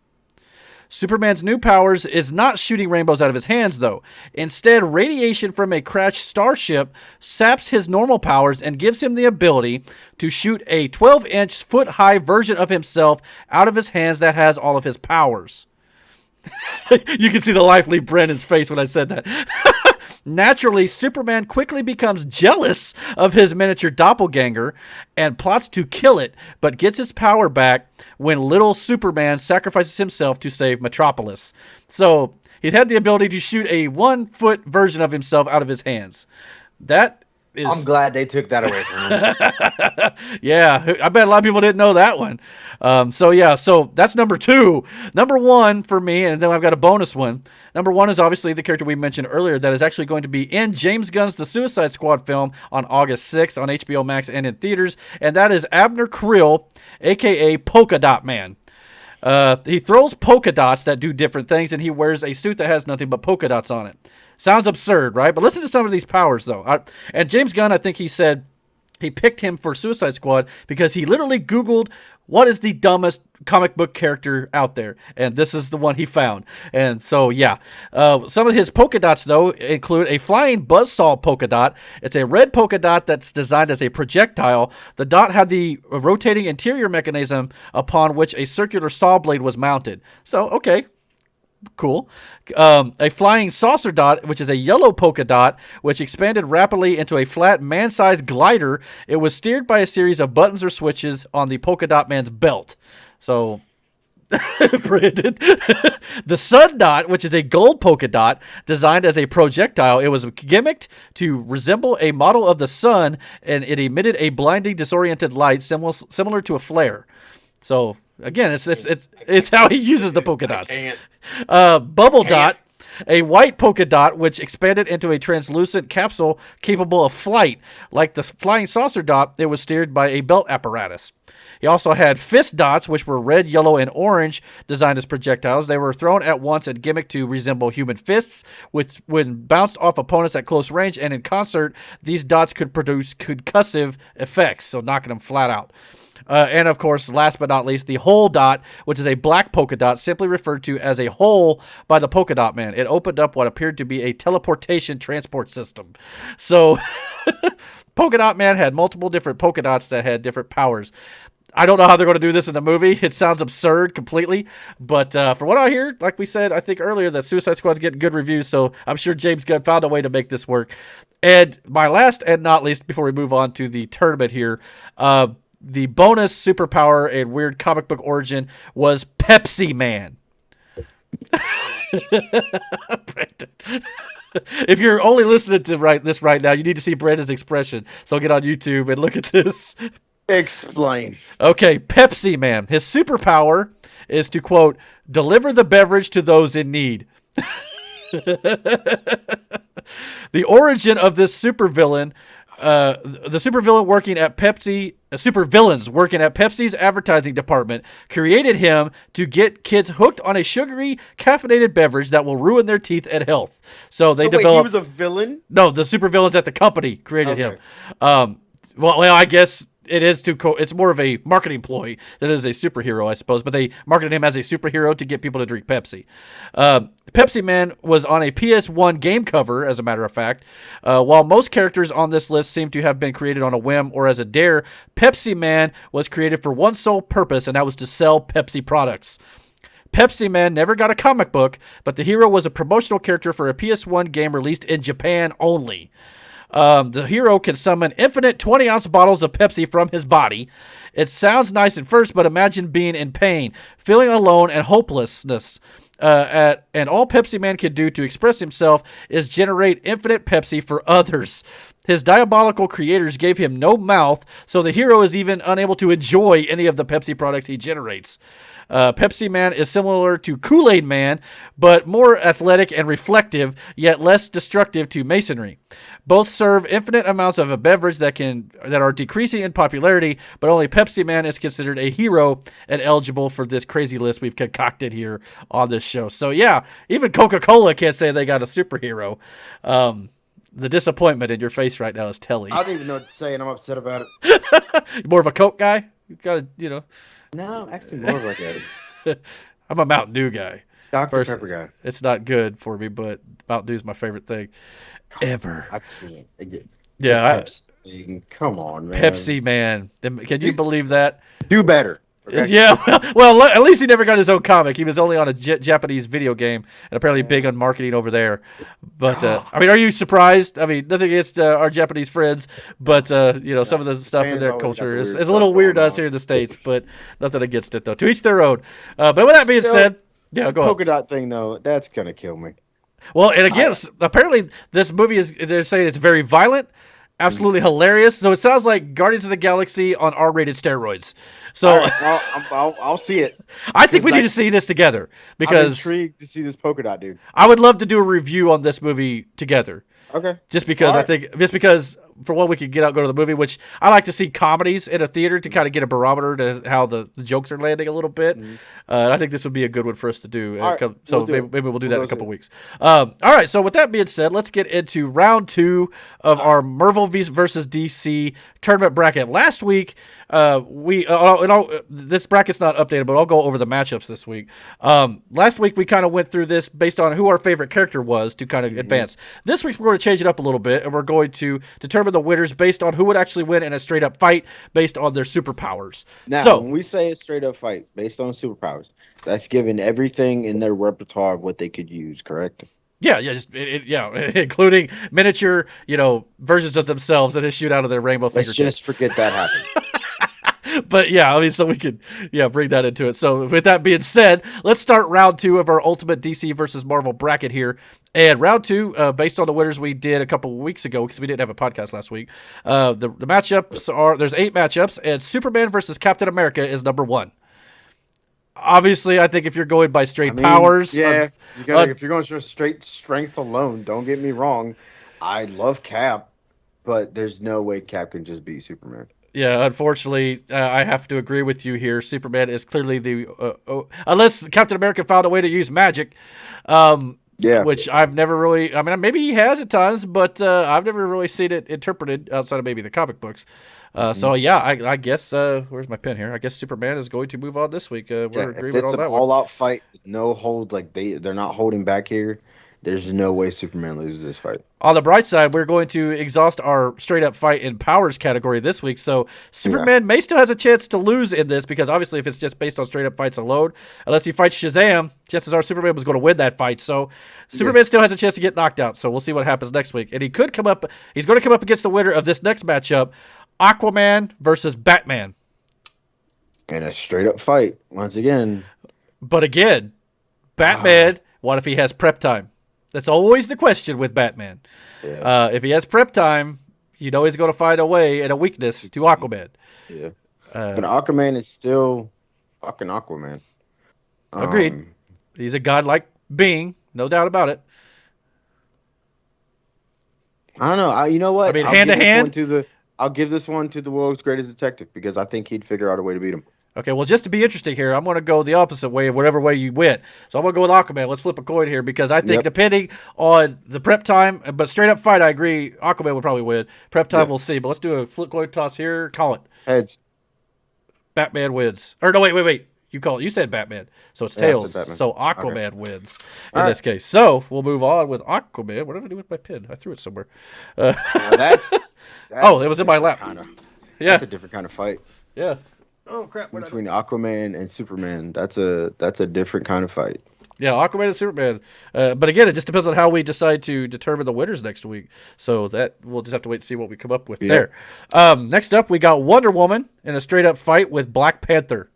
Superman's new powers is not shooting rainbows out of his hands, though. Instead, radiation from a crashed starship saps his normal powers and gives him the ability to shoot a 12-inch, foot-high version of himself out of his hands that has all of his powers. You can see the life leave Brandon's face when I said that. Naturally, Superman quickly becomes jealous of his miniature doppelganger and plots to kill it, but gets his power back when little Superman sacrifices himself to save Metropolis. So, he's had the ability to shoot a 1-foot version of himself out of his hands. That is... I'm glad they took that away from him. Yeah, I bet a lot of people didn't know that one. So that's number 2. Number 1 for me, and then I've got a bonus one. Number 1 is obviously the character we mentioned earlier that is actually going to be in James Gunn's The Suicide Squad film on August 6th on HBO Max and in theaters, and that is Abner Creel, a.k.a. Polka Dot Man. He throws polka dots that do different things, and he wears a suit that has nothing but polka dots on it. Sounds absurd, right? But listen to some of these powers, though. And James Gunn, I think he said he picked him for Suicide Squad because he literally Googled what is the dumbest comic book character out there, and this is the one he found. And so, yeah. Some of his polka dots, though, include a flying buzzsaw polka dot. It's a red polka dot that's designed as a projectile. The dot had the rotating interior mechanism upon which a circular saw blade was mounted. So, okay. Cool. A flying saucer dot, which is a yellow polka dot, which expanded rapidly into a flat man-sized glider. It was steered by a series of buttons or switches on the polka dot man's belt. So, Brandon. The sun dot, which is a gold polka dot, designed as a projectile. It was gimmicked to resemble a model of the sun, and it emitted a blinding, disoriented light similar to a flare. So, again, it's how he uses the polka dots. Bubble dot, a white polka dot which expanded into a translucent capsule capable of flight. Like the flying saucer dot, it was steered by a belt apparatus. He also had fist dots, which were red, yellow, and orange, designed as projectiles. They were thrown at once and gimmicked to resemble human fists, which, when bounced off opponents at close range and in concert, these dots could produce concussive effects, so knocking them flat out. And of course, last but not least, the hole dot, which is a black polka dot, simply referred to as a hole by the polka dot man. It opened up what appeared to be a teleportation transport system. So, polka dot man had multiple different polka dots that had different powers. I don't know how they're going to do this in the movie. It sounds absurd completely. But from what I hear, like we said, I think earlier, that Suicide Squad's getting good reviews. So I'm sure James Gunn found a way to make this work. And my last and not least, before we move on to the tournament here, the bonus superpower and weird comic book origin was Pepsi Man. Brandon. If you're only listening to this right now, you need to see Brandon's expression. So get on YouTube and look at this. Explain. Okay, Pepsi Man. His superpower is to, quote, deliver the beverage to those in need. The origin of this supervillain, the supervillain working at Pepsi, supervillains working at Pepsi's advertising department created him to get kids hooked on a sugary, caffeinated beverage that will ruin their teeth and health. So they developed. He was a villain? No, the supervillains at the company created him. Well, I guess it is it's more of a marketing ploy than it is a superhero, I suppose. But they marketed him as a superhero to get people to drink Pepsi. Pepsi Man was on a PS1 game cover, as a matter of fact. While most characters on this list seem to have been created on a whim or as a dare, Pepsi Man was created for one sole purpose, and that was to sell Pepsi products. Pepsi Man never got a comic book, but the hero was a promotional character for a PS1 game released in Japan only. The hero can summon infinite 20-ounce bottles of Pepsi from his body. It sounds nice at first, but imagine being in pain, feeling alone, and hopelessness. And all Pepsi Man can do to express himself is generate infinite Pepsi for others. His diabolical creators gave him no mouth, so the hero is even unable to enjoy any of the Pepsi products he generates. Pepsi Man is similar to Kool-Aid Man, but more athletic and reflective, yet less destructive to masonry. Both serve infinite amounts of a beverage that are decreasing in popularity, but only Pepsi Man is considered a hero and eligible for this crazy list we've concocted here on this show. So yeah, even Coca-Cola can't say they got a superhero. The disappointment in your face right now is telling. I don't even know what to say, and I'm upset about it. More of a Coke guy? You gotta, No, actually more of like a... I'm a Mountain Dew guy. Dr. Pepper guy. It's not good for me, but Mountain Dew's my favorite thing ever. I can't. Yeah. Come on, man. Pepsi Man. Can you believe that? Do better. Okay. Yeah, well, at least he never got his own comic. He was only on a Japanese video game, and apparently big on marketing over there. But I mean, are you surprised? I mean, nothing against our Japanese friends, but some of the stuff in their culture is a little weird to us here in the States. But nothing against it, though. To each their own. But with that being said, yeah, go ahead. Polka dot thing, though, that's gonna kill me. Well, and again, apparently this movie they're saying it's very violent. Absolutely hilarious. So it sounds like Guardians of the Galaxy on R-rated steroids. So I'll see it. I think we need to see this together because I'm intrigued to see this polka dot dude. I would love to do a review on this movie together. Okay. Just because for one, we could go to the movie, which I like to see comedies in a theater to kind of get a barometer to how the jokes are landing a little bit. And I think this would be a good one for us to do. Maybe we'll do that in a couple weeks. All right. So with that being said, let's get into round 2 of our Marvel versus DC tournament bracket. Last week, this bracket's not updated, but I'll go over the matchups this week. Last week we kind of went through this based on who our favorite character was to kind of advance. This week we're going to change it up a little bit, and we're going to determine the winners based on who would actually win in a straight up fight based on their superpowers. Now, when we say a straight up fight based on superpowers, that's given everything in their repertoire of what they could use, correct? Yeah, including miniature, versions of themselves that shoot out of their rainbow fingertips. Let's just forget that happened. But yeah, I mean, so we could, bring that into it. So with that being said, let's start round 2 of our Ultimate DC versus Marvel bracket here. And round 2, based on the winners we did a couple of weeks ago, because we didn't have a podcast last week, the matchups are, there's 8 matchups, and Superman versus Captain America is number 1. Obviously, I think if you're going by straight powers. Yeah, if you're going straight strength alone, don't get me wrong. I love Cap, but there's no way Cap can just beat Superman. Yeah, unfortunately, I have to agree with you here. Superman is clearly unless Captain America found a way to use magic, which I've never really. I mean, maybe he has at times, but I've never really seen it interpreted outside of maybe the comic books. So yeah, I guess where's my pen here? I guess Superman is going to move on this week. We're in Yeah, if agreement it's on an that one. all-out fight, no hold, like they're not holding back here. There's no way Superman loses this fight. On the bright side, we're going to exhaust our straight up fight in powers category this week. So Superman may still has a chance to lose in this because obviously if it's just based on straight up fights alone, unless he fights Shazam, chances are Superman was going to win that fight. So Superman still has a chance to get knocked out. So we'll see what happens next week. And he's going to come up against the winner of this next matchup, Aquaman versus Batman. And a straight-up fight once again. But again, Batman, what if he has prep time? That's always the question with Batman. Yeah. If he has prep time, he's going to find a way and a weakness to Aquaman. Yeah. But Aquaman is still fucking Aquaman. Agreed. He's a godlike being, no doubt about it. I don't know. You know what? I mean, hand to hand. I'll give this one to the world's greatest detective because I think he'd figure out a way to beat him. Okay, well, just to be interesting here, I'm going to go the opposite way, whatever way you went. So I'm going to go with Aquaman. Let's flip a coin here because I think depending on the prep time, but straight up fight, I agree. Aquaman would probably win. Prep time, we'll see. But let's do a flip coin toss here. Call it. Heads. Batman wins. Or no, wait. You call it. You said Batman. So it's tails. So Aquaman wins in this case. So we'll move on with Aquaman. What did I do with my pen? I threw it somewhere. That's it was in my lap. That's a different kind of fight. Yeah. Oh crap! Between Aquaman and Superman, that's a different kind of fight. Yeah, Aquaman and Superman. But again, it just depends on how we decide to determine the winners next week. So that we'll just have to wait and see what we come up with there. Next up, we got Wonder Woman in a straight up fight with Black Panther.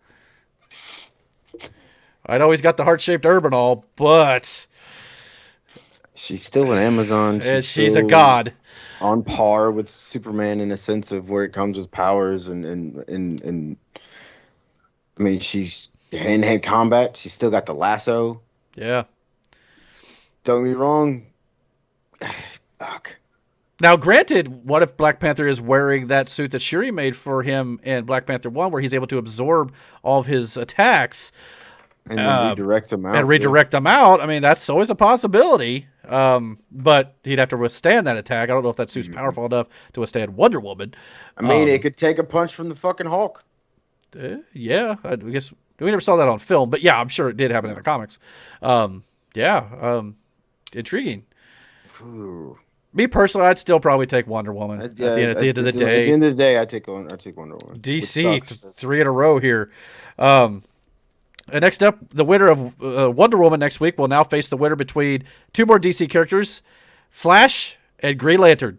I know he's got the heart-shaped herb and all, but she's still an Amazon. She's a god. On par with Superman in a sense of where it comes with powers and I mean, she's hand-to-hand combat. She's still got the lasso. Yeah. Don't get me wrong. Fuck. Now, granted, what if Black Panther is wearing that suit that Shuri made for him in Black Panther 1 where he's able to absorb all of his attacks? And then redirect them out. Them out. I mean, that's always a possibility. But he'd have to withstand that attack. I don't know if that suit's powerful enough to withstand Wonder Woman. I mean, it could take a punch from the fucking Hulk. Yeah, I guess we never saw that on film, but yeah, I'm sure it did happen in the comics. Intriguing. Ooh. Me personally, I'd still probably take Wonder Woman at the end of the day. At the end of the day, I take Wonder Woman. DC 3 in a row here. And next up, the winner of Wonder Woman next week will now face the winner between two more DC characters, Flash and Green Lantern.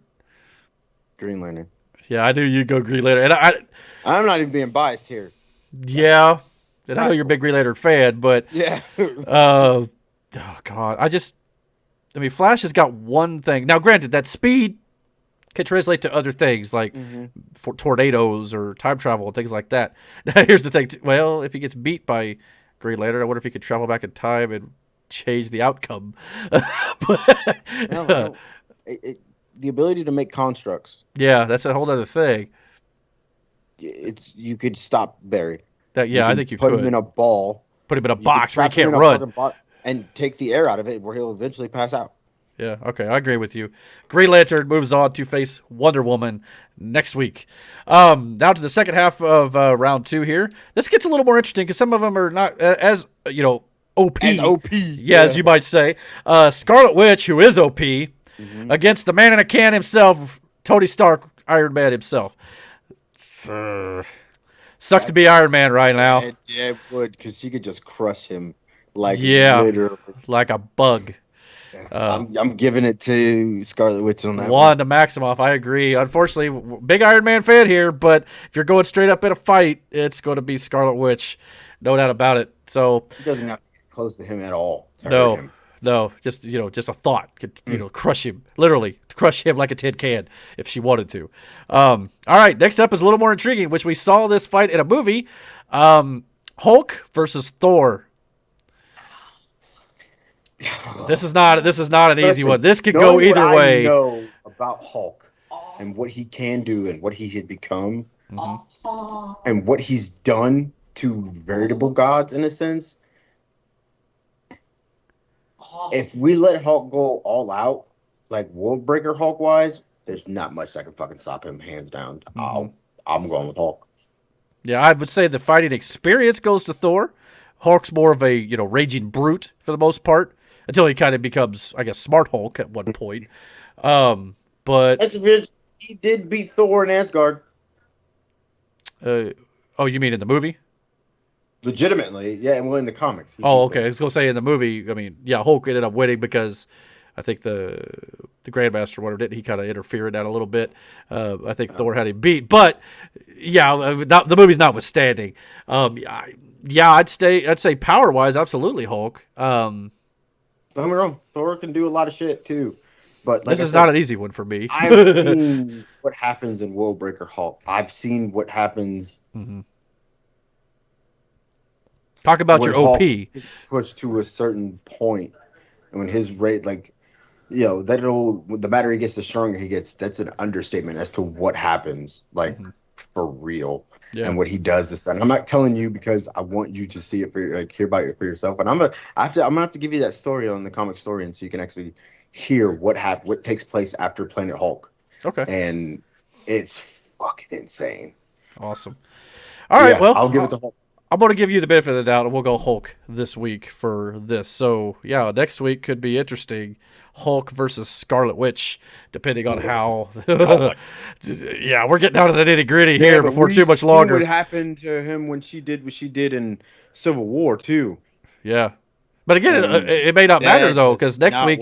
Green Lantern. Yeah, I knew you'd go Green Lantern. And I'm not even being biased here. Yeah. And I know you're a big Green Lantern fan, but... Yeah. Oh, God. I mean, Flash has got one thing. Now, granted, that speed can translate to other things, like for tornadoes or time travel and things like that. Now, here's the thing. Well, if he gets beat by Green Lantern, I wonder if he could travel back in time and change the outcome. The ability to make constructs. Yeah, that's a whole other thing. You could stop Barry. I think you could. Put him in a ball. Put him in a box where he can't run. And take the air out of it where he'll eventually pass out. Yeah, okay, I agree with you. Green Lantern moves on to face Wonder Woman next week. Now to the second half of round 2 here. This gets a little more interesting because some of them are not as, OP. As OP. Yeah, as you might say. Scarlet Witch, who is OP, against the man in a can himself, Tony Stark, Iron Man himself. Sucks to be Iron Man right now. Yeah, it would, because she could just crush him. Literally. Like a bug. I'm giving it to Scarlet Witch on that one. To Maximoff, I agree. Unfortunately, big Iron Man fan here, but if you're going straight up in a fight, it's going to be Scarlet Witch. No doubt about it. So he doesn't have to get close to him at all. No, just a thought could crush him, literally crush him like a tin can if she wanted to. All right, next up is a little more intriguing, which we saw this fight in a movie. Hulk versus Thor. This is not an easy one. This could go either way. I know about Hulk and what he can do and what he has become and what he's done to veritable gods in a sense. If we let Hulk go all out, like World Breaker Hulk wise, there's not much that can fucking stop him, hands down. I'm going with Hulk. Yeah, I would say the fighting experience goes to Thor. Hulk's more of a raging brute for the most part until he kind of becomes, I guess, Smart Hulk at one point. But he did beat Thor in Asgard. oh, you mean in the movie? Legitimately, yeah, well, in the comics. Oh, okay. I was gonna say in the movie. I mean, yeah, Hulk ended up winning because I think the Grandmaster, whatever, did he kind of interfere in that a little bit. I think Thor had him beat, but yeah, the movie's notwithstanding. Yeah, I'd say power wise, absolutely Hulk. Don't get me wrong, Thor can do a lot of shit too, but like this is not an easy one for me. I've seen what happens in World Breaker Hulk. I've seen what happens. Mm-hmm. Talk about your Hulk OP. is pushed to a certain point, and when his rate, the battery gets, the stronger he gets. That's an understatement as to what happens, for real, and what he does to Sun. I'm not telling you because I want you to see it hear about it for yourself. But I'm gonna have to give you that story on the comic story, and so you can actually hear what takes place after Planet Hulk. Okay, and it's fucking insane. Awesome. All right, well, I'll give it to Hulk. I'm going to give you the benefit of the doubt, and we'll go Hulk this week for this. So, yeah, next week could be interesting. Hulk versus Scarlet Witch, depending on how... yeah, we're getting down to the nitty-gritty here before too much longer. What happened to him when she did what she did in Civil War, too. Yeah. But again, it may not matter, though, because next week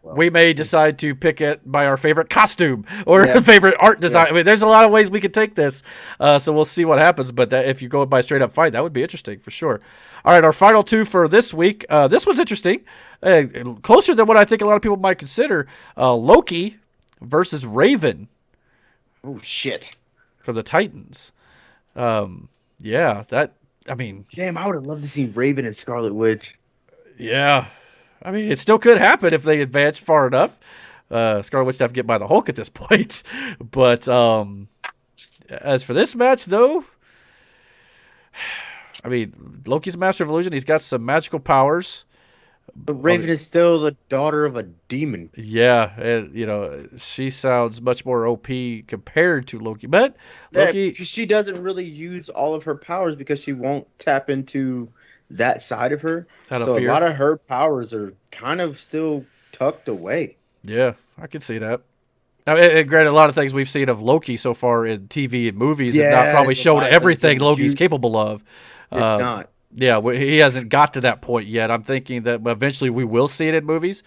we may decide to pick it by our favorite costume or favorite art design. Yeah. I mean, there's a lot of ways we could take this, so we'll see what happens. But if you go by straight-up fight, that would be interesting for sure. All right, our final two for this week. This one's interesting. Closer than what I think a lot of people might consider. Loki versus Raven. Oh, shit. From the Titans. Yeah, that, I mean... Damn, I would have loved to see Raven and Scarlet Witch. Yeah, I mean, it still could happen if they advance far enough. Scarlet Witch have to get by the Hulk at this point. But as for this match, though, I mean, Loki's a master of illusion. He's got some magical powers. But Raven is still the daughter of a demon. Yeah, and she sounds much more OP compared to Loki. But Loki, she doesn't really use all of her powers because she won't tap into that side of her. So a lot of her powers are kind of still tucked away. Yeah, I can see that. Now, and granted, a lot of things we've seen of Loki so far in TV and movies have not probably shown everything Loki's capable of. It's not. Yeah, he hasn't got to that point yet. I'm thinking that eventually we will see it in movies.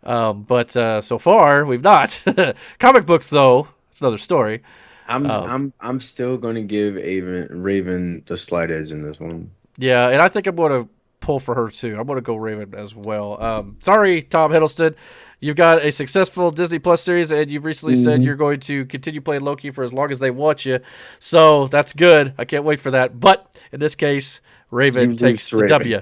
But so far, we've not. Comic books, though, it's another story. I'm still going to give Raven the slight edge in this one. Yeah, and I think I'm going to pull for her, too. I'm going to go Raven as well. Sorry, Tom Hiddleston. You've got a successful Disney Plus series, and you've recently said you're going to continue playing Loki for as long as they want you. So that's good. I can't wait for that. But in this case, Raven takes the W.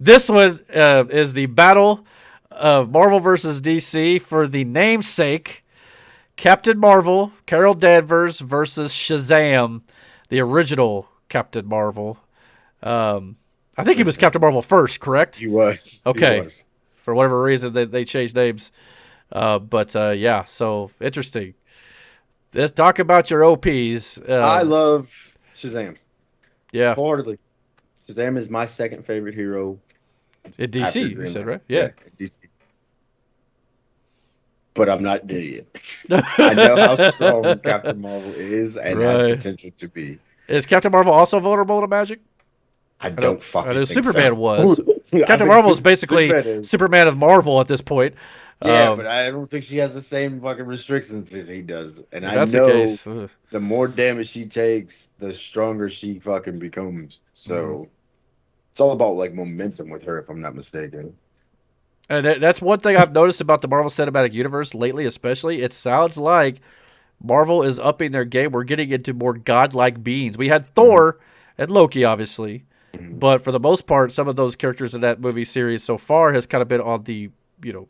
This one is the battle of Marvel versus DC for the namesake Captain Marvel, Carol Danvers versus Shazam, the original Captain Marvel. I think he was Captain Marvel first, correct? He was. Okay. He was. For whatever reason, they changed names. But yeah, so interesting. Let's talk about your OPs. I love Shazam. Yeah. Wholeheartedly. Shazam is my second favorite hero. In DC, you said, right? Yeah. In DC. But I'm not an idiot. I know how strong Captain Marvel is and has potential to be. Is Captain Marvel also vulnerable to magic? I don't fucking think Superman so. was. Captain Marvel is basically Superman of Marvel at this point. Yeah, but I don't think she has the same fucking restrictions that he does. And I know the more damage she takes, the stronger she fucking becomes. So it's all about like momentum with her, if I'm not mistaken. And that's one thing I've noticed about the Marvel Cinematic Universe lately, especially. It sounds like Marvel is upping their game. We're getting into more godlike beings. We had Thor and Loki, obviously. But for the most part, some of those characters in that movie series so far has kind of been on the,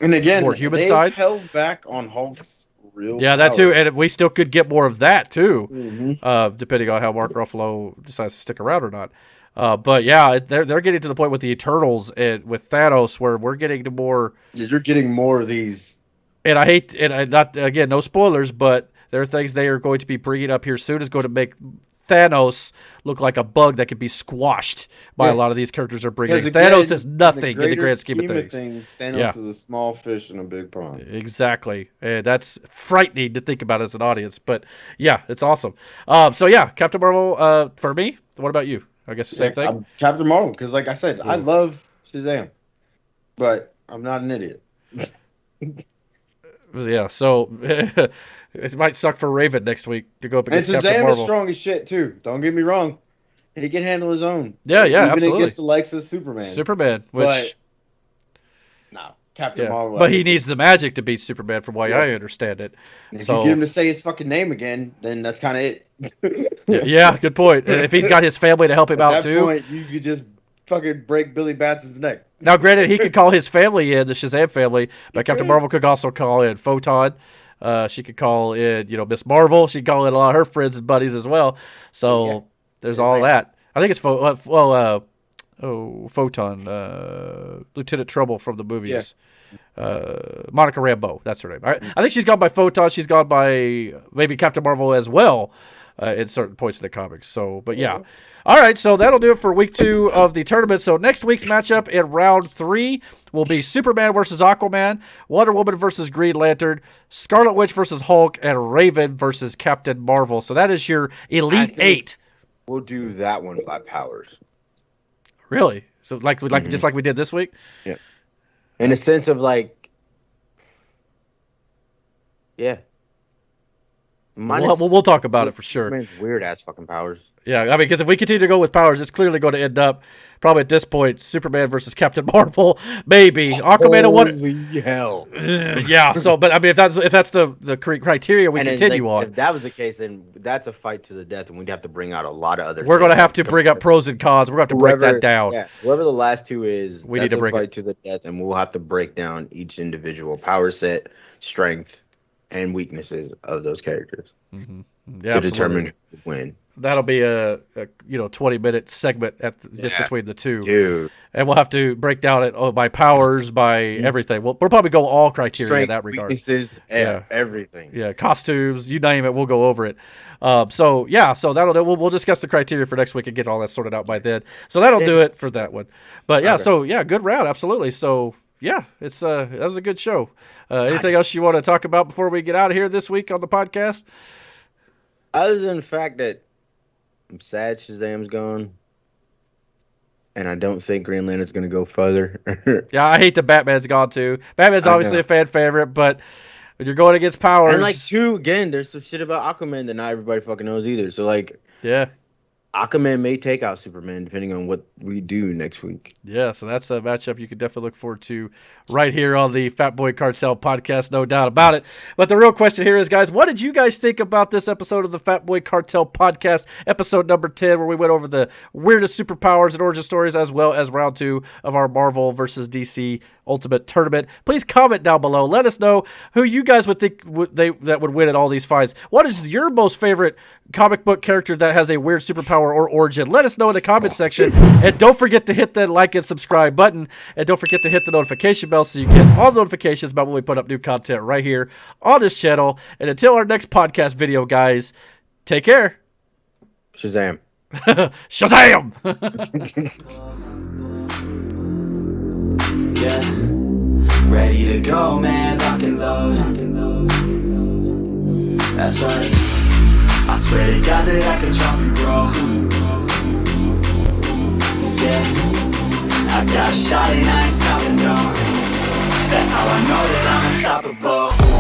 and again, more human side. Held back on Hulk's real power. That too. And we still could get more of that too, depending on how Mark Ruffalo decides to stick around or not. But yeah, they're getting to the point with the Eternals and with Thanos where we're getting to more. You're getting more of these. And I hate, and not again, no spoilers, but There are things they are going to be bringing up here soon is going to make Thanos look like a bug that could be squashed by a lot of these characters are bringing. Thanos is nothing in the grand scheme of things. Thanos is a small fish in a big pond. Exactly. And that's frightening to think about as an audience. But yeah, it's awesome. So yeah, Captain Marvel for me. What about you? I guess the same thing. Captain Marvel, because like I said, I love Shazam, but I'm not an idiot. Yeah, so it might suck for Raven next week to go up against Captain Marvel. And Shazam is strong as shit too. Don't get me wrong. He can handle his own. Yeah, even absolutely. against the likes of Superman. Which Captain Marvel. But he needs the magic to beat Superman, from what I understand it. If you get him to say his fucking name again, then that's kind of it. Yeah, good point. If he's got his family to help him out too. At that point, you could just fucking break Billy Batts' neck. Now, granted, he could call his family in, the Shazam family, but Captain Marvel could also call in Photon. She could call in, Miss Marvel. She could call in a lot of her friends and buddies as well. So there's all that. I think it's Photon, Lieutenant Trouble from the movies. Monica Rambeau, that's her name. I think she's gone by Photon. She's gone by maybe Captain Marvel as well in certain points in the comics. So, but yeah. All right, so that'll do it for week 2 of the tournament. So next week's matchup in round 3 will be Superman versus Aquaman, Wonder Woman versus Green Lantern, Scarlet Witch versus Hulk, and Raven versus Captain Marvel. So that is your Elite 8. We'll do that one by powers. Really? So just like we did this week? Yeah. In a sense of We'll talk about it for sure. Man's weird ass fucking powers. Yeah, I mean, because if we continue to go with powers, it's clearly going to end up probably at this point Superman versus Captain Marvel, maybe Aquaman and Wonder. Holy hell! Yeah. So, but I mean, if that's the criteria we continue on. If that was the case, then that's a fight to the death, and we'd have to bring out a lot of other. We're going to have to bring up pros and cons. We're going to have to break that down. Yeah, whoever the last two is, we need to break fight to the death, and we'll have to break down each individual power set, strength, and weaknesses of those characters to determine who would win. That'll be a 20-minute segment just between the two. Dude. And we'll have to break down it by powers, by everything. We'll probably go all criteria in that regard. Weaknesses, everything. Yeah, costumes, you name it, we'll go over it. So that'll do. We'll discuss the criteria for next week and get all that sorted out by then. So that'll do it for that one. But good round, absolutely. So yeah, that was a good show. Anything else you want to talk about before we get out of here this week on the podcast? Other than the fact that I'm sad Shazam's gone, and I don't think Green Lantern's going to go further. Yeah, I hate that Batman's gone too. Batman's obviously a fan favorite, but when you're going against powers... And there's some shit about Aquaman that not everybody fucking knows either. So Aquaman may take out Superman depending on what we do next week. Yeah, so that's a matchup you can definitely look forward to right here on the Fat Boy Cartel podcast, no doubt about it. But the real question here is, guys, what did you guys think about this episode of the Fat Boy Cartel podcast, episode number 10, where we went over the weirdest superpowers and origin stories, as well as round 2 of our Marvel versus DC Ultimate Tournament? Please comment down below. Let us know who you guys would think that would win at all these fights. What is your most favorite comic book character that has a weird superpower or origin? Let us know in the comment section. And don't forget to hit that like and subscribe button. And don't forget to hit the notification bell so you get all the notifications about when we put up new content right here on this channel. And until our next podcast video, guys, take care. Shazam. Shazam! Yeah, ready to go, man, lock and load. That's right, I swear to God that I can drop you, bro. Yeah, I got a shot and I ain't stopping, no. That's how I know that I'm unstoppable.